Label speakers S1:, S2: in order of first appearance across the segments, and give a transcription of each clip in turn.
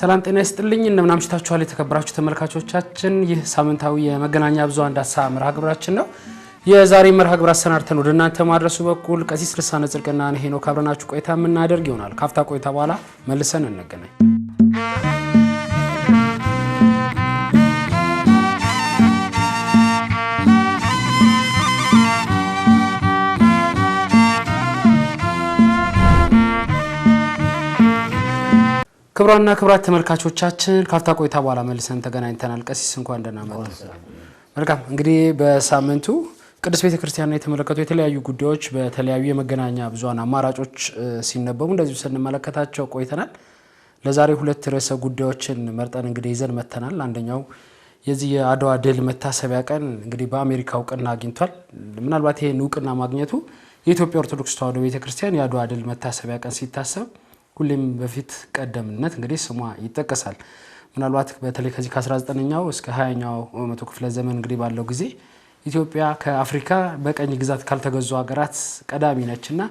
S1: ሰላም ጤና ይስጥልኝ እንደምን አምሽታችኋል የተከበራችሁ ተመልካቾቻችን ይህ ሳምንታዊ የመገናኛ ብዙሃን ዳሳ መርሃ ግብራችን ነው የዛሬ መርሃ ግብር አሰናድተን ወደ እናንተ ማድረሱ በኩል ቀሲስ ልሳነ ጽድቅና ሄኖክ አብረናችሁ ቆይታ የምናደርግ ይሆናል ካፍታ ቆይታ በኋላ መልሰን እንገናኝ ክብራና ክብራት ተመልካቾቻችን ካፍታ ቆይታ በኋላ መልሰን ተገናኝተናል ቀሲስ እንኳን ደህና መጡ መልካም እንግዲህ በሳምንቱ ቅዱስ ቤተክርስቲያንና የተመለከቱ የተለያዩ ጉዳዮች በተለያዩ የመገናኛ ብዙሃን አማራጮች ሲነበቡ እንደዚህ ስንመለከታቸው ቆይተናል ለዛሬ ሁለት ርዕሰ ጉዳዮችን መርጠን እንግዲህ ይዘን መተናል አንደኛው የዚህ የአድዋ ድል መታሰቢያ ቀን እንግዲህ በአሜሪካ እውቅና አግኝቷል ምናልባት ይሄ እውቅና ማግኘቱ የኢትዮጵያ ኦርቶዶክስ ተዋሕዶ ቤተክርስቲያን የአድዋ ድል መታሰቢያ ቀን ሲታሰብ ሁሌም በፊት ቀደምነት እንግዲህ ስሟ ይጠቀሳል ምናልባት በተለይ ከዚህ ከ19ኛው እስከ 20ኛው መቶ ክፍለ ዘመን እንግዲህ ባለው ጊዜ ኢትዮጵያ ከአፍሪካ በቀኝ ግዛት ካልተገዙ ሀገራት ቀዳሚ ነችና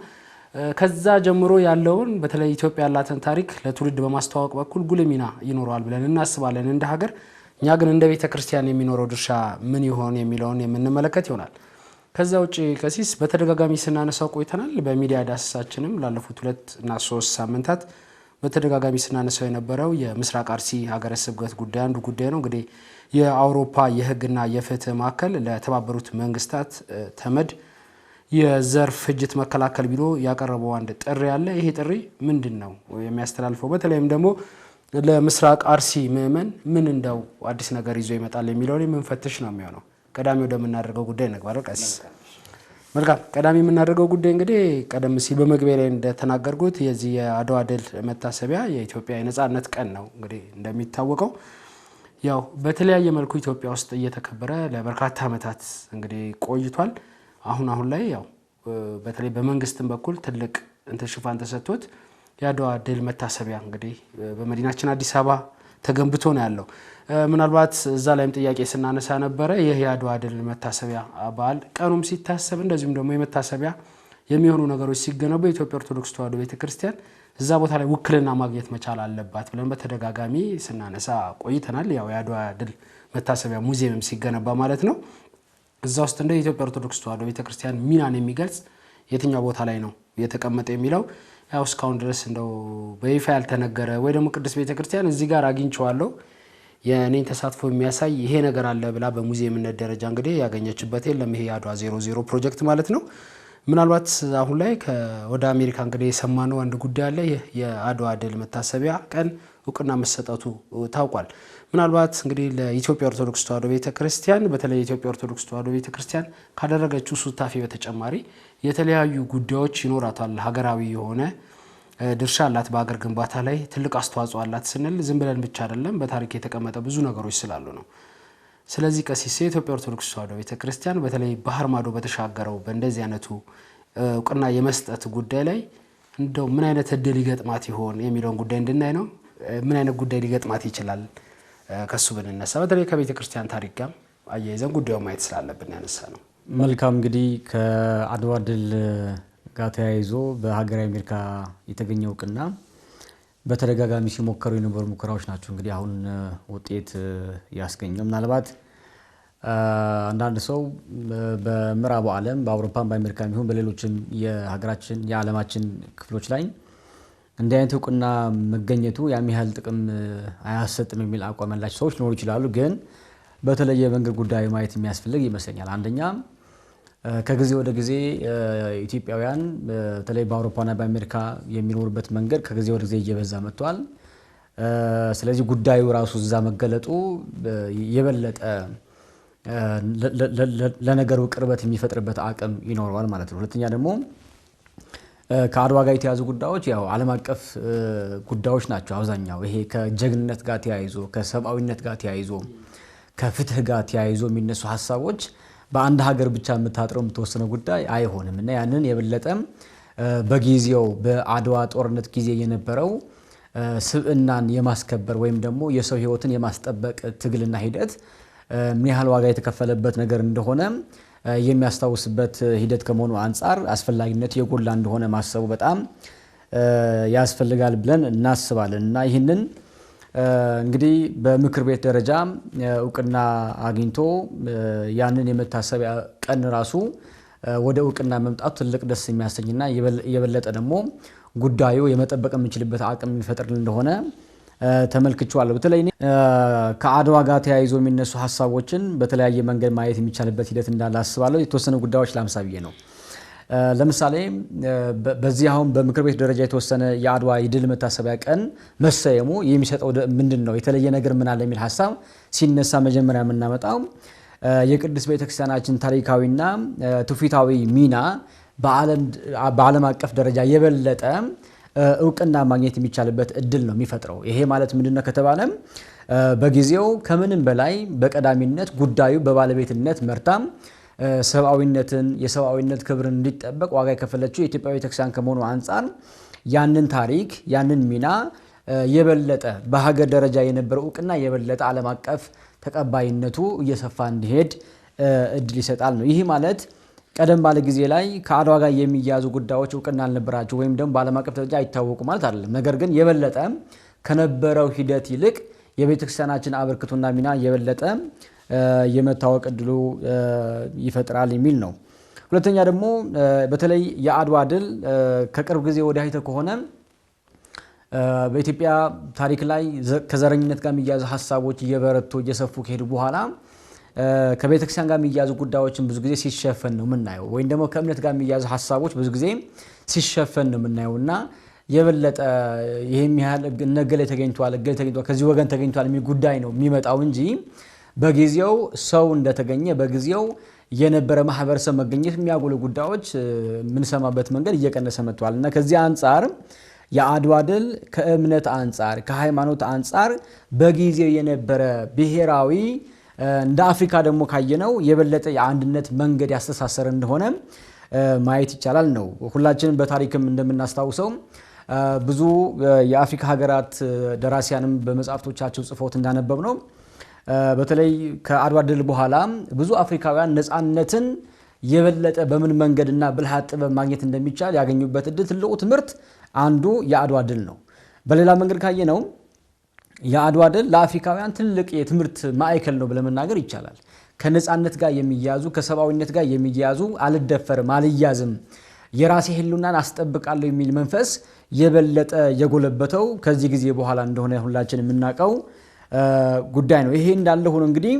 S1: ከዛ ጀምሮ ያለውን በተለይ ኢትዮጵያ ያላትን ታሪክ ለትውልድ በማስተዋወቅ በኩል ጉልህ ሚና ይኖራል ብለን እናስባለን እንደ ሀገር እኛ ግን እንደ ቤተክርስቲያን የሚኖረው ድርሻ ምን ይሆን የሚለውን የምንመለከት ይሆናል ከዛ ውጪ ቀሲስ በተደጋጋሚ ስናነሳው ቆይተናል በሚዲያ ዳሰሳችንም ላለፉት 2 እና 3 ሳምንታት በተደጋጋሚ ስናነሳው የነበረው የምስራቅ አርሲ ሀገረ ስብከት ጉዳይ አንዱ ጉዳይ ነው እንግዲህ የአውሮፓ የህግና የፍትህ ማዕከል ለተባበሩት መንግስታት ተመድ የዘር ፍጅት መከላከል ቢሮ ያቀረበው አንድ ጥሪ አለ ይሄ ጥሪ ምንድነው የሚያስተላልፈው በተለይም ደግሞ ለምስራቅ አርሲ ምዕመን ምን እንደው አዲስ ነገር ይዞ ይመጣል የሚለውን የምንፈትሽ ነው የሚሆነው ቀዳሚ ወደምናደርገው ጉዳይ እንግባለን ቀሲስ መልካም ቀዳሚ የምናደርገው ጉዳይ እንግዲህ ቀደም ሲል በመግቢያ ላይ እንደተናገርኩት የዚህ የአድዋ ድል መታሰቢያ የኢትዮጵያ የነጻነት ቀን ነው እንግዲህ እንደሚታወቀው ያው በተለያየ መልኩ ኢትዮጵያ ውስጥ እየተከበረ ለበርካታ አመታት እንግዲህ ቆይቷል አሁን ላይ ያው በተለይ በመንግስትም በኩል ትልቅ ሽፋን ተሰጥቶት የአድዋ ድል መታሰቢያ እንግዲህ በመዲናችን አዲስ አበባ ተገንብቶ ነው ያለው ምናልባት እዛ ላይም ጥያቄ ስናነሳ ነበር ይሄ የአድዋ ድል መታሰቢያ በዓል ቀኑም ሲታሰብ እንደዚሁም ደግሞ የመታሰቢያ የሚሆኑ ነገሮች ሲገነቡ የኢትዮጵያ ኦርቶዶክስ ተዋሕዶ ቤተክርስቲያን እዛ ቦታ ላይ ውክልና ማግኘት መቻል አለባት ብለን በተደጋጋሚ ስናነሳ ቆይተናል ያው የአድዋ ድል መታሰቢያ ሙዚየምም ሲገነባ ማለት ነው እዛ ውስጥ እንደ ኢትዮጵያ ኦርቶዶክስ ተዋሕዶ ቤተክርስቲያን ሚናን የሚገልጽ የትኛው ቦታ ላይ ነው የተቀመጠ የሚለው ያው እስካሁን ድረስ እንደው በይፋ ያልተነገረ ወይ ደግሞ ቅዱስ ቤተክርስቲያን እዚህ ጋር አግኝቻለሁ የኔን ተሳትፎ የሚያሳይ ይሄ ነገር አለ ብላ በሙዚየምነት ደረጃ እንግዲህ ያገኘችበት የለም ይሄ የአድዋ 00 ፕሮጀክት ማለት ነው ምናልባት አሁን ላይ ወደ አሜሪካ እንግዲህ የሰማነው አንድ ጉዳይ አለ የአድዋ ድል መታሰቢያ ቀን እውቅና መሰጠቱ ታውቋል ምናልባት እንግዲህ ለኢትዮጵያ ኦርቶዶክስ ተዋሕዶ ቤተክርስቲያን በተለይ የኢትዮጵያ ኦርቶዶክስ ተዋሕዶ ቤተክርስቲያን ካደረገችው ሱታፌ በተጨማሪ የተለያዩ ጉዳዮች ይኖራታል ሀገራዊ የሆነ ድርሻ አላት በአገር ግንባታ ላይ ትልቅ አስተዋጽኦ አላት ስንል ዝም ብለን ብቻ አይደለም በታሪክ የተቀመጠ ብዙ ነገሮች ስላሉ ነው ስለዚህ ቀሲስ የኢትዮጵያ ኦርቶዶክስ ተዋሕዶ ቤተክርስቲያን በተለይ ባህር ማዶ በተሻገረው በእንደዚህ አይነቱ እውቅና የመስጠት ጉዳይ ላይ እንደው ምን አይነት እድል ይገጥማት ይሆን የሚለውን ጉዳይ እንድናይ ነው ምን አይነት ጉዳይ ሊገጥማት ይችላል ከሱ ብንነሳ በተለይ ከቤተክርስቲያን ታሪክ ጋር አያይዘን ጉዳዩን ማየት ስላለብን ያነሳ ነው
S2: መልካም እንግዲህ ከአድዋ ድል ጋር ተያይዞ በሀገራዊ አሜሪካ የተገኘው እውቅና በተደጋጋሚ ሲሞከሩ የነበሩ ሙከራዎች ናቸው እንግዲህ አሁን ውጤት ያስገኘው ምናልባት አንዳንድ ሰው በምዕራቡ ዓለም በአውሮፓም በአሜሪካም ይሁን በሌሎችም የሀገራችን የዓለማችን ክፍሎች ላይ እንደ አይነት እውቅና መገኘቱ ያም ያህል ጥቅም አያሰጥም የሚል አቋም ያላቸው ሰዎች ሊኖሩ ይችላሉ ግን በተለየ መንገድ ጉዳዩ ማየት የሚያስፈልግ ይመስለኛል አንደኛ ከጊዜ ወደ ጊዜ ኢትዮጵያውያን በተለይ በአውሮፓና በአሜሪካ የሚኖሩበት መንገድ ከጊዜ ወደ ጊዜ እየበዛ መጥቷል ስለዚህ ጉዳዩ ራሱ እዛ መገለጡ የበለጠ ለነገሩ ቅርበት የሚፈጥርበት አቅም ይኖረዋል ማለት ነው ሁለተኛ ደግሞ ከአድዋ ጋር የተያዙ ጉዳዮች ያው ዓለም አቀፍ ጉዳዮች ናቸው አብዛኛው ይሄ ከጀግንነት ጋር ተያይዞ ከሰብአዊነት ጋር ተያይዞ ከፍትህ ጋር ተያይዞ የሚነሱ ሐሳቦች በአንድ ሀገር ብቻ የምታጥረው የምትወሰነው ጉዳይ አይሆንም እና ያንን የበለጠም በጊዜው በአድዋ ጦርነት ጊዜ የነበረው ስብዕናን የማስከበር ወይም ደግሞ የሰው ህይወትን የማስጠበቅ ትግልና ሂደት ምን ያህል ዋጋ የተከፈለበት ነገር እንደሆነ የሚያስታውስበት ሂደት ከመሆኑ አንፃር አስፈላጊነት የጎላ እንደሆነ ማሰቡ በጣም ያስፈልጋል ብለን እናስባለን እና ይህንን እንግዲህ በምክር ቤት ደረጃ እውቅና አግኝቶ ያንን የመታሰቢያ ቀን ራሱ ወደ እውቅና መምጣቱ ትልቅ ደስ የሚያሰኝና የበለጠ ደግሞ ጉዳዩ የመጠበቅ የምንችልበት አቅም የሚፈጥር እንደሆነ ተመልክቻለሁ። በተለይ ከአድዋ ጋር ተያይዞ የሚነሱ ሀሳቦችን በተለያየ መንገድ ማየት የሚቻልበት ሂደት እንዳለ አስባለሁ። የተወሰኑ ጉዳዮች ላምሳ ብዬ ነው። ለምሳሌ በዚህ አሁን በምክር ቤት ደረጃ የተወሰነ የአድዋ የድል መታሰቢያ ቀን መሰየሙ የሚሰጠው ምንድነው የተለየ ነገር ምን አለ የሚል ሀሳብ ሲነሳ መጀመሪያ የምናመጣው የቅድስት ቤተክርስቲያናችን ታሪካዊና ትውፊታዊ ሚና በዓለም አቀፍ ደረጃ የበለጠ እውቅና ማግኘት የሚቻልበት እድል ነው የሚፈጥረው። ይሄ ማለት ምንድነው ከተባለ በጊዜው ከምንም በላይ በቀዳሚነት ጉዳዩ በባለቤትነት መርታም ሰብአዊነትን የሰብአዊነት ክብርን እንዲጠበቅ ዋጋ የከፈለችው የኢትዮጵያ ቤተክርስቲያን ከመሆኑ አንፃር ያንን ታሪክ ያንን ሚና የበለጠ በሀገር ደረጃ የነበረው እውቅና የበለጠ ዓለም አቀፍ ተቀባይነቱ እየሰፋ እንዲሄድ እድል ይሰጣል ነው። ይህ ማለት ቀደም ባለ ጊዜ ላይ ከአድዋ ጋር የሚያዙ ጉዳዮች እውቅና አልነበራቸው ወይም ደግሞ በዓለም አቀፍ ደረጃ አይታወቁ ማለት አይደለም። ነገር ግን የበለጠ ከነበረው ሂደት ይልቅ የቤተክርስቲያናችን አበርክቶና ሚና የበለጠ የመታወቅ እድሉ ይፈጥራል የሚል ነው። ሁለተኛ ደግሞ በተለይ የአድዋ ድል ከቅርብ ጊዜ ወዲያ አይተ ከሆነ በኢትዮጵያ ታሪክ ላይ ከዘረኝነት ጋር የሚያዙ ሀሳቦች እየበረቱ እየሰፉ ከሄዱ በኋላ ከቤተክርስቲያን ጋር የሚያዙ ጉዳዮችን ብዙ ጊዜ ሲሸፈን ነው የምናየው፣ ወይም ደግሞ ከእምነት ጋር የሚያዙ ሀሳቦች ብዙ ጊዜ ሲሸፈን ነው የምናየውና የበለጠ ይሄም ያህል ነገለ ተገኝቷል ከዚህ ወገን ተገኝቷል የሚል ጉዳይ ነው የሚመጣው እንጂ በጊዜው ሰው እንደተገኘ በጊዜው የነበረ ማህበረሰብ መገኘት የሚያጎሉ ጉዳዮች ምንሰማበት መንገድ እየቀነሰ መጥቷል እና ከዚህ አንፃር የአድዋ ድል ከእምነት አንፃር ከሃይማኖት አንፃር በጊዜው የነበረ ብሔራዊ እንደ አፍሪካ ደግሞ ካየነው የበለጠ የአንድነት መንገድ ያስተሳሰረ እንደሆነ ማየት ይቻላል ነው። ሁላችንም በታሪክም እንደምናስታውሰው ብዙ የአፍሪካ ሀገራት ደራሲያንም በመጽሐፍቶቻቸው ጽፎት እንዳነበብ ነው በተለይ ከአድዋ ድል በኋላ ብዙ አፍሪካውያን ነፃነትን የበለጠ በምን መንገድና ብልሃት ጥበብ ማግኘት እንደሚቻል ያገኙበት እድል ትልቁ ትምህርት አንዱ የአድዋ ድል ነው። በሌላ መንገድ ካየነው የአድዋ ድል ለአፍሪካውያን ትልቅ የትምህርት ማዕከል ነው ብለን መናገር ይቻላል። ከነፃነት ጋር የሚያዙ ከሰብአዊነት ጋር የሚያዙ አልደፈርም አልያዝም የራሴ ህልውናን አስጠብቃለሁ የሚል መንፈስ የበለጠ የጎለበተው ከዚህ ጊዜ በኋላ እንደሆነ ሁላችን የምናውቀው ጉዳይ ነው። ይሄ እንዳለ ሆኖ እንግዲህ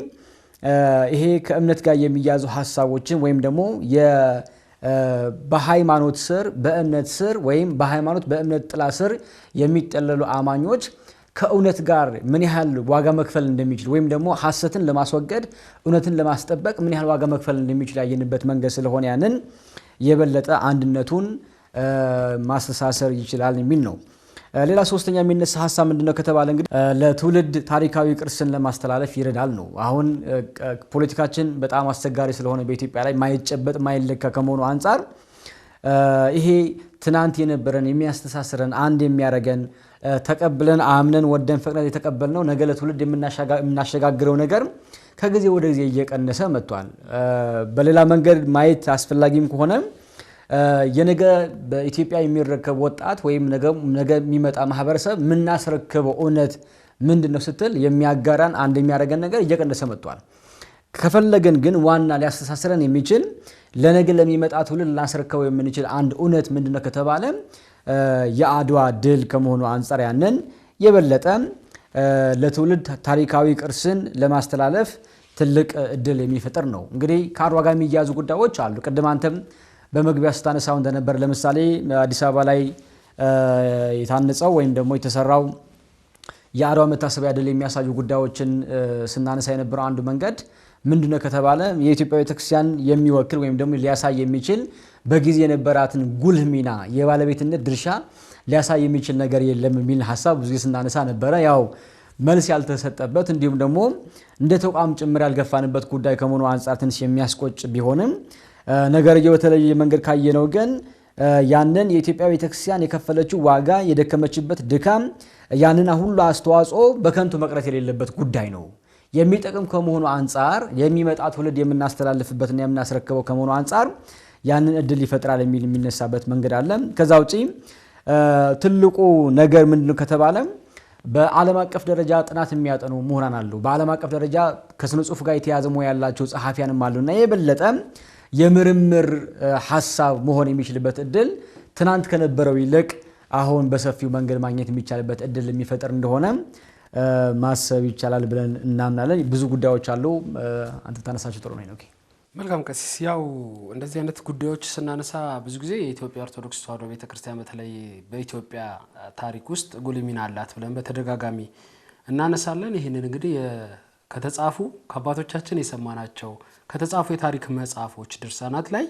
S2: ይሄ ከእምነት ጋር የሚያዙ ሐሳቦችን ወይም ደግሞ በሃይማኖት ስር በእምነት ስር ወይም በሃይማኖት በእምነት ጥላ ስር የሚጠለሉ አማኞች ከእውነት ጋር ምን ያህል ዋጋ መክፈል እንደሚችል ወይም ደግሞ ሐሰትን ለማስወገድ እውነትን ለማስጠበቅ ምን ያህል ዋጋ መክፈል እንደሚችል ያየንበት መንገድ ስለሆነ ያንን የበለጠ አንድነቱን ማስተሳሰር ይችላል የሚል ነው። ሌላ ሶስተኛ የሚነሳ ሐሳብ ምንድነው ከተባለ እንግዲህ ለትውልድ ታሪካዊ ቅርስን ለማስተላለፍ ይረዳል ነው። አሁን ፖለቲካችን በጣም አስቸጋሪ ስለሆነ በኢትዮጵያ ላይ ማይጨበጥ ማይለካ ከመሆኑ አንፃር ይሄ ትናንት የነበረን የሚያስተሳስረን አንድ የሚያረገን ተቀብለን አምነን ወደን ፈቅደን የተቀበልነው ነገ ለትውልድ የምናሸጋግረው ነገር ከጊዜ ወደ ጊዜ እየቀነሰ መጥቷል። በሌላ መንገድ ማየት አስፈላጊም ከሆነ የነገ በኢትዮጵያ የሚረከብ ወጣት ወይም ነገ የሚመጣ ማህበረሰብ ምናስረክበው እውነት ምንድነው ስትል የሚያጋራን አንድ የሚያረገን ነገር እየቀነሰ መጥቷል። ከፈለገን ግን ዋና ሊያስተሳስረን የሚችል ለነገ ለሚመጣ ትውልድ ላስረከበው የምንችል አንድ እውነት ምንድነው ከተባለ የአድዋ ድል ከመሆኑ አንፃር ያንን የበለጠ ለትውልድ ታሪካዊ ቅርስን ለማስተላለፍ ትልቅ እድል የሚፈጥር ነው። እንግዲህ ከአድዋ ጋር የሚያዙ ጉዳዮች አሉ። ቅድም አንተም በመግቢያ ስታነሳው እንደነበር ለምሳሌ አዲስ አበባ ላይ የታነጸው ወይም ደግሞ የተሰራው የአድዋ መታሰቢያ ድል የሚያሳዩ ጉዳዮችን ስናነሳ የነበረው አንዱ መንገድ ምንድነው ከተባለ የኢትዮጵያ ቤተክርስቲያን የሚወክል ወይም ደግሞ ሊያሳይ የሚችል በጊዜ የነበራትን ጉልህ ሚና የባለቤትነት ድርሻ ሊያሳይ የሚችል ነገር የለም የሚል ሐሳብ ብዙ ስናነሳ ነበረ። ያው መልስ ያልተሰጠበት እንዲሁም ደግሞ እንደ ተቋም ጭምር ያልገፋንበት ጉዳይ ከመሆኑ አንፃር ትንሽ የሚያስቆጭ ቢሆንም ነገር በተለየ መንገድ ካየነው ግን ያንን የኢትዮጵያ ቤተክርስቲያን የከፈለችው ዋጋ የደከመችበት ድካም ያንን ሁሉ አስተዋጽኦ በከንቱ መቅረት የሌለበት ጉዳይ ነው። የሚጠቅም ከመሆኑ አንፃር የሚመጣ ትውልድ የምናስተላልፍበትና የምናስረክበው ከመሆኑ አንፃር ያንን እድል ይፈጥራል የሚል የሚነሳበት መንገድ አለ። ከዛ ውጪ ትልቁ ነገር ምንድነው ከተባለ በዓለም አቀፍ ደረጃ ጥናት የሚያጠኑ ምሁራን አሉ። በዓለም አቀፍ ደረጃ ከስነ ጽሁፍ ጋር የተያዘ ሙያ ያላቸው ጸሐፊያንም አሉና የበለጠ የምርምር ሐሳብ መሆን የሚችልበት እድል ትናንት ከነበረው ይልቅ አሁን በሰፊው መንገድ ማግኘት የሚቻልበት እድል የሚፈጠር እንደሆነ ማሰብ ይቻላል ብለን እናምናለን። ብዙ ጉዳዮች አሉ። አንተ ታነሳቸው ጥሩ ነው። ኦኬ
S1: መልካም ቀሲስ፣ ያው እንደዚህ አይነት ጉዳዮች ስናነሳ ብዙ ጊዜ የኢትዮጵያ ኦርቶዶክስ ተዋሕዶ ቤተክርስቲያን በተለይ በኢትዮጵያ ታሪክ ውስጥ ጉልህ ሚና አላት ብለን በተደጋጋሚ እናነሳለን። ይህንን እንግዲህ ከተጻፉ ከአባቶቻችን የሰማናቸው ከተጻፉ የታሪክ መጽሐፎች ድርሳናት ላይ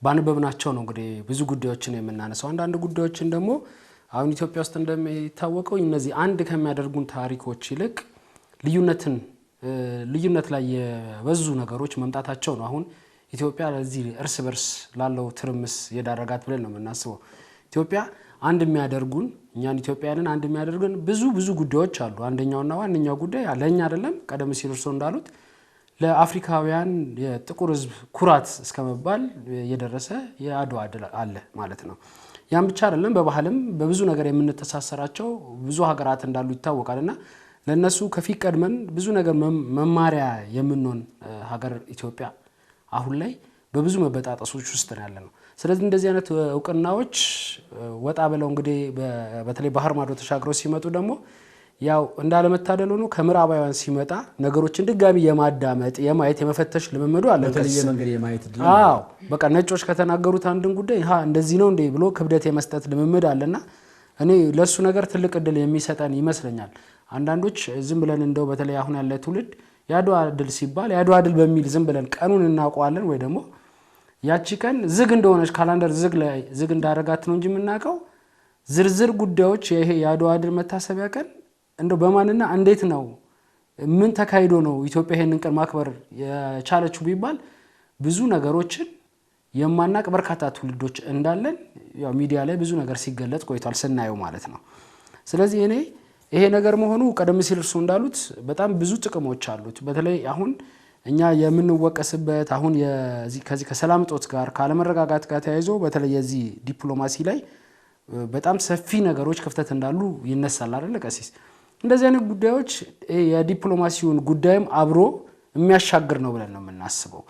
S1: ባነበብናቸው ነው እንግዲህ ብዙ ጉዳዮችን የምናነሳው። አንዳንድ ጉዳዮችን ደግሞ አሁን ኢትዮጵያ ውስጥ እንደሚታወቀው እነዚህ አንድ ከሚያደርጉን ታሪኮች ይልቅ ልዩነት ላይ የበዙ ነገሮች መምጣታቸው ነው አሁን ኢትዮጵያ ለዚህ እርስ በርስ ላለው ትርምስ የዳረጋት ብለን ነው የምናስበው። ኢትዮጵያ አንድ የሚያደርጉን እኛን ኢትዮጵያውያንን አንድ የሚያደርጉን ብዙ ጉዳዮች አሉ። አንደኛውና ዋነኛው ጉዳይ ለኛ አይደለም፣ ቀደም ሲል እርሶ እንዳሉት ለአፍሪካውያን የጥቁር ሕዝብ ኩራት እስከመባል የደረሰ የአድዋ ድል አለ ማለት ነው። ያን ብቻ አይደለም፣ በባህልም በብዙ ነገር የምንተሳሰራቸው ብዙ ሀገራት እንዳሉ ይታወቃልና ለነሱ ከፊት ቀድመን ብዙ ነገር መማሪያ የምንሆን ሀገር ኢትዮጵያ አሁን ላይ በብዙ መበጣጠሶች ውስጥ ነው ያለነው። ስለዚህ እንደዚህ አይነት እውቅናዎች ወጣ ብለው እንግዲህ በተለይ ባህር ማዶ ተሻግረው ሲመጡ ደግሞ ያው እንዳለመታደል ሆኖ ከምዕራባውያን ሲመጣ ነገሮችን ድጋሚ የማዳመጥ የማየት የመፈተሽ ልምምዱ አለ።
S2: በተለየ መንገድ የማየት ድል
S1: በቃ ነጮች ከተናገሩት አንድን ጉዳይ እንደዚህ ነው እንዴ ብሎ ክብደት የመስጠት ልምምድ አለና እኔ ለሱ ነገር ትልቅ እድል የሚሰጠን ይመስለኛል። አንዳንዶች ዝም ብለን እንደው በተለይ አሁን ያለ ትውልድ የአድዋ ድል ሲባል የአድዋ ድል በሚል ዝም ብለን ቀኑን እናውቀዋለን ወይ ደግሞ ያቺ ቀን ዝግ እንደሆነች ካላንደር ዝግ እንዳረጋት ነው እንጂ የምናውቀው ዝርዝር ጉዳዮች ይሄ የአድዋ ድል መታሰቢያ ቀን እንደው በማንና እንዴት ነው ምን ተካሂዶ ነው ኢትዮጵያ ይሄንን ቀን ማክበር የቻለችው ቢባል ብዙ ነገሮችን የማናቅ በርካታ ትውልዶች እንዳለን ያው ሚዲያ ላይ ብዙ ነገር ሲገለጽ ቆይቷል ስናየው ማለት ነው። ስለዚህ እኔ ይሄ ነገር መሆኑ ቀደም ሲል እርሱ እንዳሉት በጣም ብዙ ጥቅሞች አሉት። በተለይ አሁን እኛ የምንወቀስበት አሁን ከዚህ ከሰላም እጦት ጋር ካለመረጋጋት ጋር ተያይዞ በተለይ የዚህ ዲፕሎማሲ ላይ በጣም ሰፊ ነገሮች ክፍተት እንዳሉ ይነሳል አይደል ቀሲስ? እንደዚህ አይነት ጉዳዮች የዲፕሎማሲውን ጉዳይም አብሮ የሚያሻግር ነው ብለን ነው የምናስበው።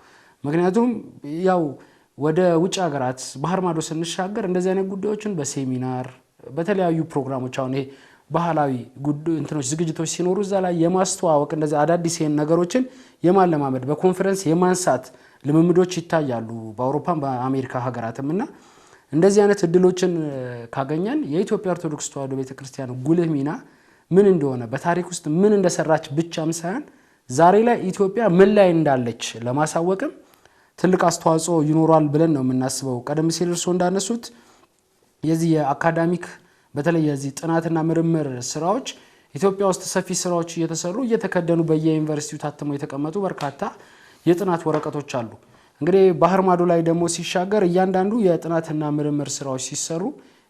S1: ምክንያቱም ያው ወደ ውጭ ሀገራት ባህር ማዶ ስንሻገር እንደዚህ አይነት ጉዳዮችን በሴሚናር በተለያዩ ፕሮግራሞች አሁን ይሄ ባህላዊ ዝግጅቶች ሲኖሩ እዛ ላይ የማስተዋወቅ እንደዚህ አዳዲስ ነገሮችን የማለማመድ በኮንፈረንስ የማንሳት ልምምዶች ይታያሉ በአውሮፓም በአሜሪካ ሀገራትም እና እንደዚህ አይነት እድሎችን ካገኘን የኢትዮጵያ ኦርቶዶክስ ተዋሕዶ ቤተክርስቲያን ጉልህ ሚና ምን እንደሆነ በታሪክ ውስጥ ምን እንደሰራች ብቻም ሳይሆን ዛሬ ላይ ኢትዮጵያ ምን ላይ እንዳለች ለማሳወቅም ትልቅ አስተዋጽኦ ይኖራል ብለን ነው የምናስበው። ቀደም ሲል እርሶ እንዳነሱት የዚህ የአካዳሚክ በተለይ የዚህ ጥናትና ምርምር ስራዎች ኢትዮጵያ ውስጥ ሰፊ ስራዎች እየተሰሩ እየተከደኑ በየዩኒቨርሲቲው ታትመው የተቀመጡ በርካታ የጥናት ወረቀቶች አሉ። እንግዲህ ባህር ማዶ ላይ ደግሞ ሲሻገር እያንዳንዱ የጥናትና ምርምር ስራዎች ሲሰሩ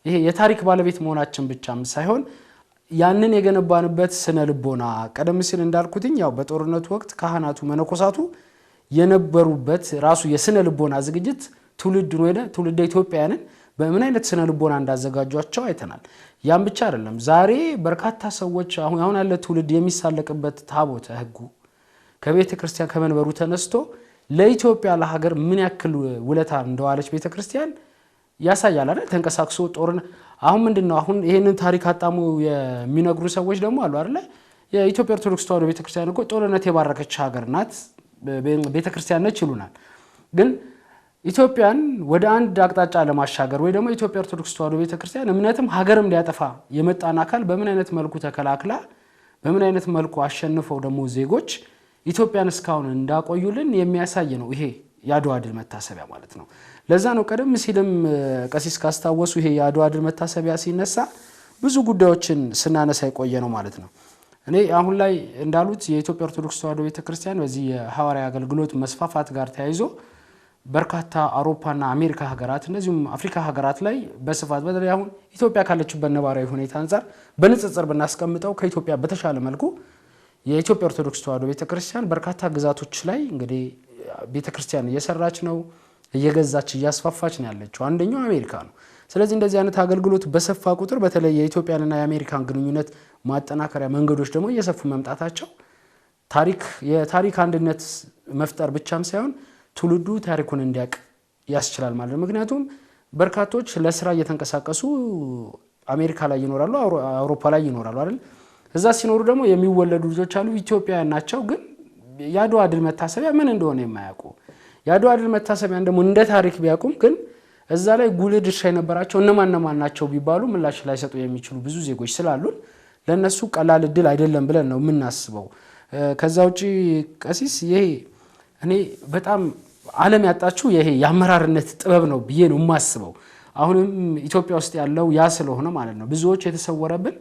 S1: ይሄ የታሪክ ባለቤት መሆናችን ብቻም ሳይሆን ያንን የገነባንበት ስነ ልቦና ቀደም ሲል እንዳልኩትኝ ያው በጦርነቱ ወቅት ካህናቱ መነኮሳቱ የነበሩበት ራሱ የስነ ልቦና ዝግጅት ትውልደ ኢትዮጵያውያንን በምን አይነት ስነ ልቦና እንዳዘጋጇቸው አይተናል። ያን ብቻ አይደለም ዛሬ በርካታ ሰዎች አሁን ያለ ትውልድ የሚሳለቅበት ታቦተ ሕጉ ከቤተ ክርስቲያን ከመንበሩ ተነስቶ ለኢትዮጵያ ለሀገር ምን ያክል ውለታ እንደዋለች ቤተ ክርስቲያን ያሳያል አይደል? ተንቀሳቅሶ ጦርነት አሁን ምንድነው አሁን ይሄንን ታሪክ አጣሙ የሚነግሩ ሰዎች ደግሞ አሉ አይደል? የኢትዮጵያ ኦርቶዶክስ ተዋሕዶ ቤተ ክርስቲያን እኮ ጦርነት የባረከች ሀገር ናት ቤተ ክርስቲያን ነች ይሉናል። ግን ኢትዮጵያን ወደ አንድ አቅጣጫ ለማሻገር ወይ ደግሞ ኢትዮጵያ ኦርቶዶክስ ተዋሕዶ ቤተክርስቲያን እምነትም ሀገርም ሊያጠፋ የመጣን አካል በምን አይነት መልኩ ተከላክላ በምን አይነት መልኩ አሸንፈው ደግሞ ዜጎች ኢትዮጵያን እስካሁን እንዳቆዩልን የሚያሳይ ነው ይሄ የአድዋ ድል መታሰቢያ ማለት ነው። ለዛ ነው ቀደም ሲልም ቀሲስ ካስታወሱ ይሄ የአድዋ ድል መታሰቢያ ሲነሳ ብዙ ጉዳዮችን ስናነሳ የቆየ ነው ማለት ነው። እኔ አሁን ላይ እንዳሉት የኢትዮጵያ ኦርቶዶክስ ተዋሕዶ ቤተክርስቲያን በዚህ የሐዋርያዊ አገልግሎት መስፋፋት ጋር ተያይዞ በርካታ አውሮፓና አሜሪካ ሀገራት እንደዚሁም አፍሪካ ሀገራት ላይ በስፋት በተለይ አሁን ኢትዮጵያ ካለችበት ነባራዊ ሁኔታ አንፃር በንጽጽር ብናስቀምጠው ከኢትዮጵያ በተሻለ መልኩ የኢትዮጵያ ኦርቶዶክስ ተዋሕዶ ቤተክርስቲያን በርካታ ግዛቶች ላይ እንግዲህ ቤተክርስቲያን እየሰራች ነው፣ እየገዛች እያስፋፋች ነው ያለችው። አንደኛው አሜሪካ ነው። ስለዚህ እንደዚህ አይነት አገልግሎት በሰፋ ቁጥር በተለይ የኢትዮጵያንና የአሜሪካን ግንኙነት ማጠናከሪያ መንገዶች ደግሞ እየሰፉ መምጣታቸው የታሪክ አንድነት መፍጠር ብቻም ሳይሆን ትውልዱ ታሪኩን እንዲያውቅ ያስችላል ማለት ነው። ምክንያቱም በርካቶች ለስራ እየተንቀሳቀሱ አሜሪካ ላይ ይኖራሉ፣ አውሮፓ ላይ ይኖራሉ አይደል? እዛ ሲኖሩ ደግሞ የሚወለዱ ልጆች አሉ ኢትዮጵያውያን ናቸው፣ ግን የአድዋ ድል መታሰቢያ ምን እንደሆነ የማያውቁ የአድዋ ድል መታሰቢያን ደግሞ እንደ ታሪክ ቢያውቁም ግን እዛ ላይ ጉልህ ድርሻ የነበራቸው እነማን ናቸው ቢባሉ ምላሽ ላይሰጡ የሚችሉ ብዙ ዜጎች ስላሉን ለነሱ ቀላል እድል አይደለም ብለን ነው የምናስበው። ከዛ ውጪ ቀሲስ ይሄ እኔ በጣም ዓለም ያጣችው ይሄ የአመራርነት ጥበብ ነው ብዬ ነው የማስበው። አሁንም ኢትዮጵያ ውስጥ ያለው ያ ስለሆነ ማለት ነው ብዙዎች የተሰወረብን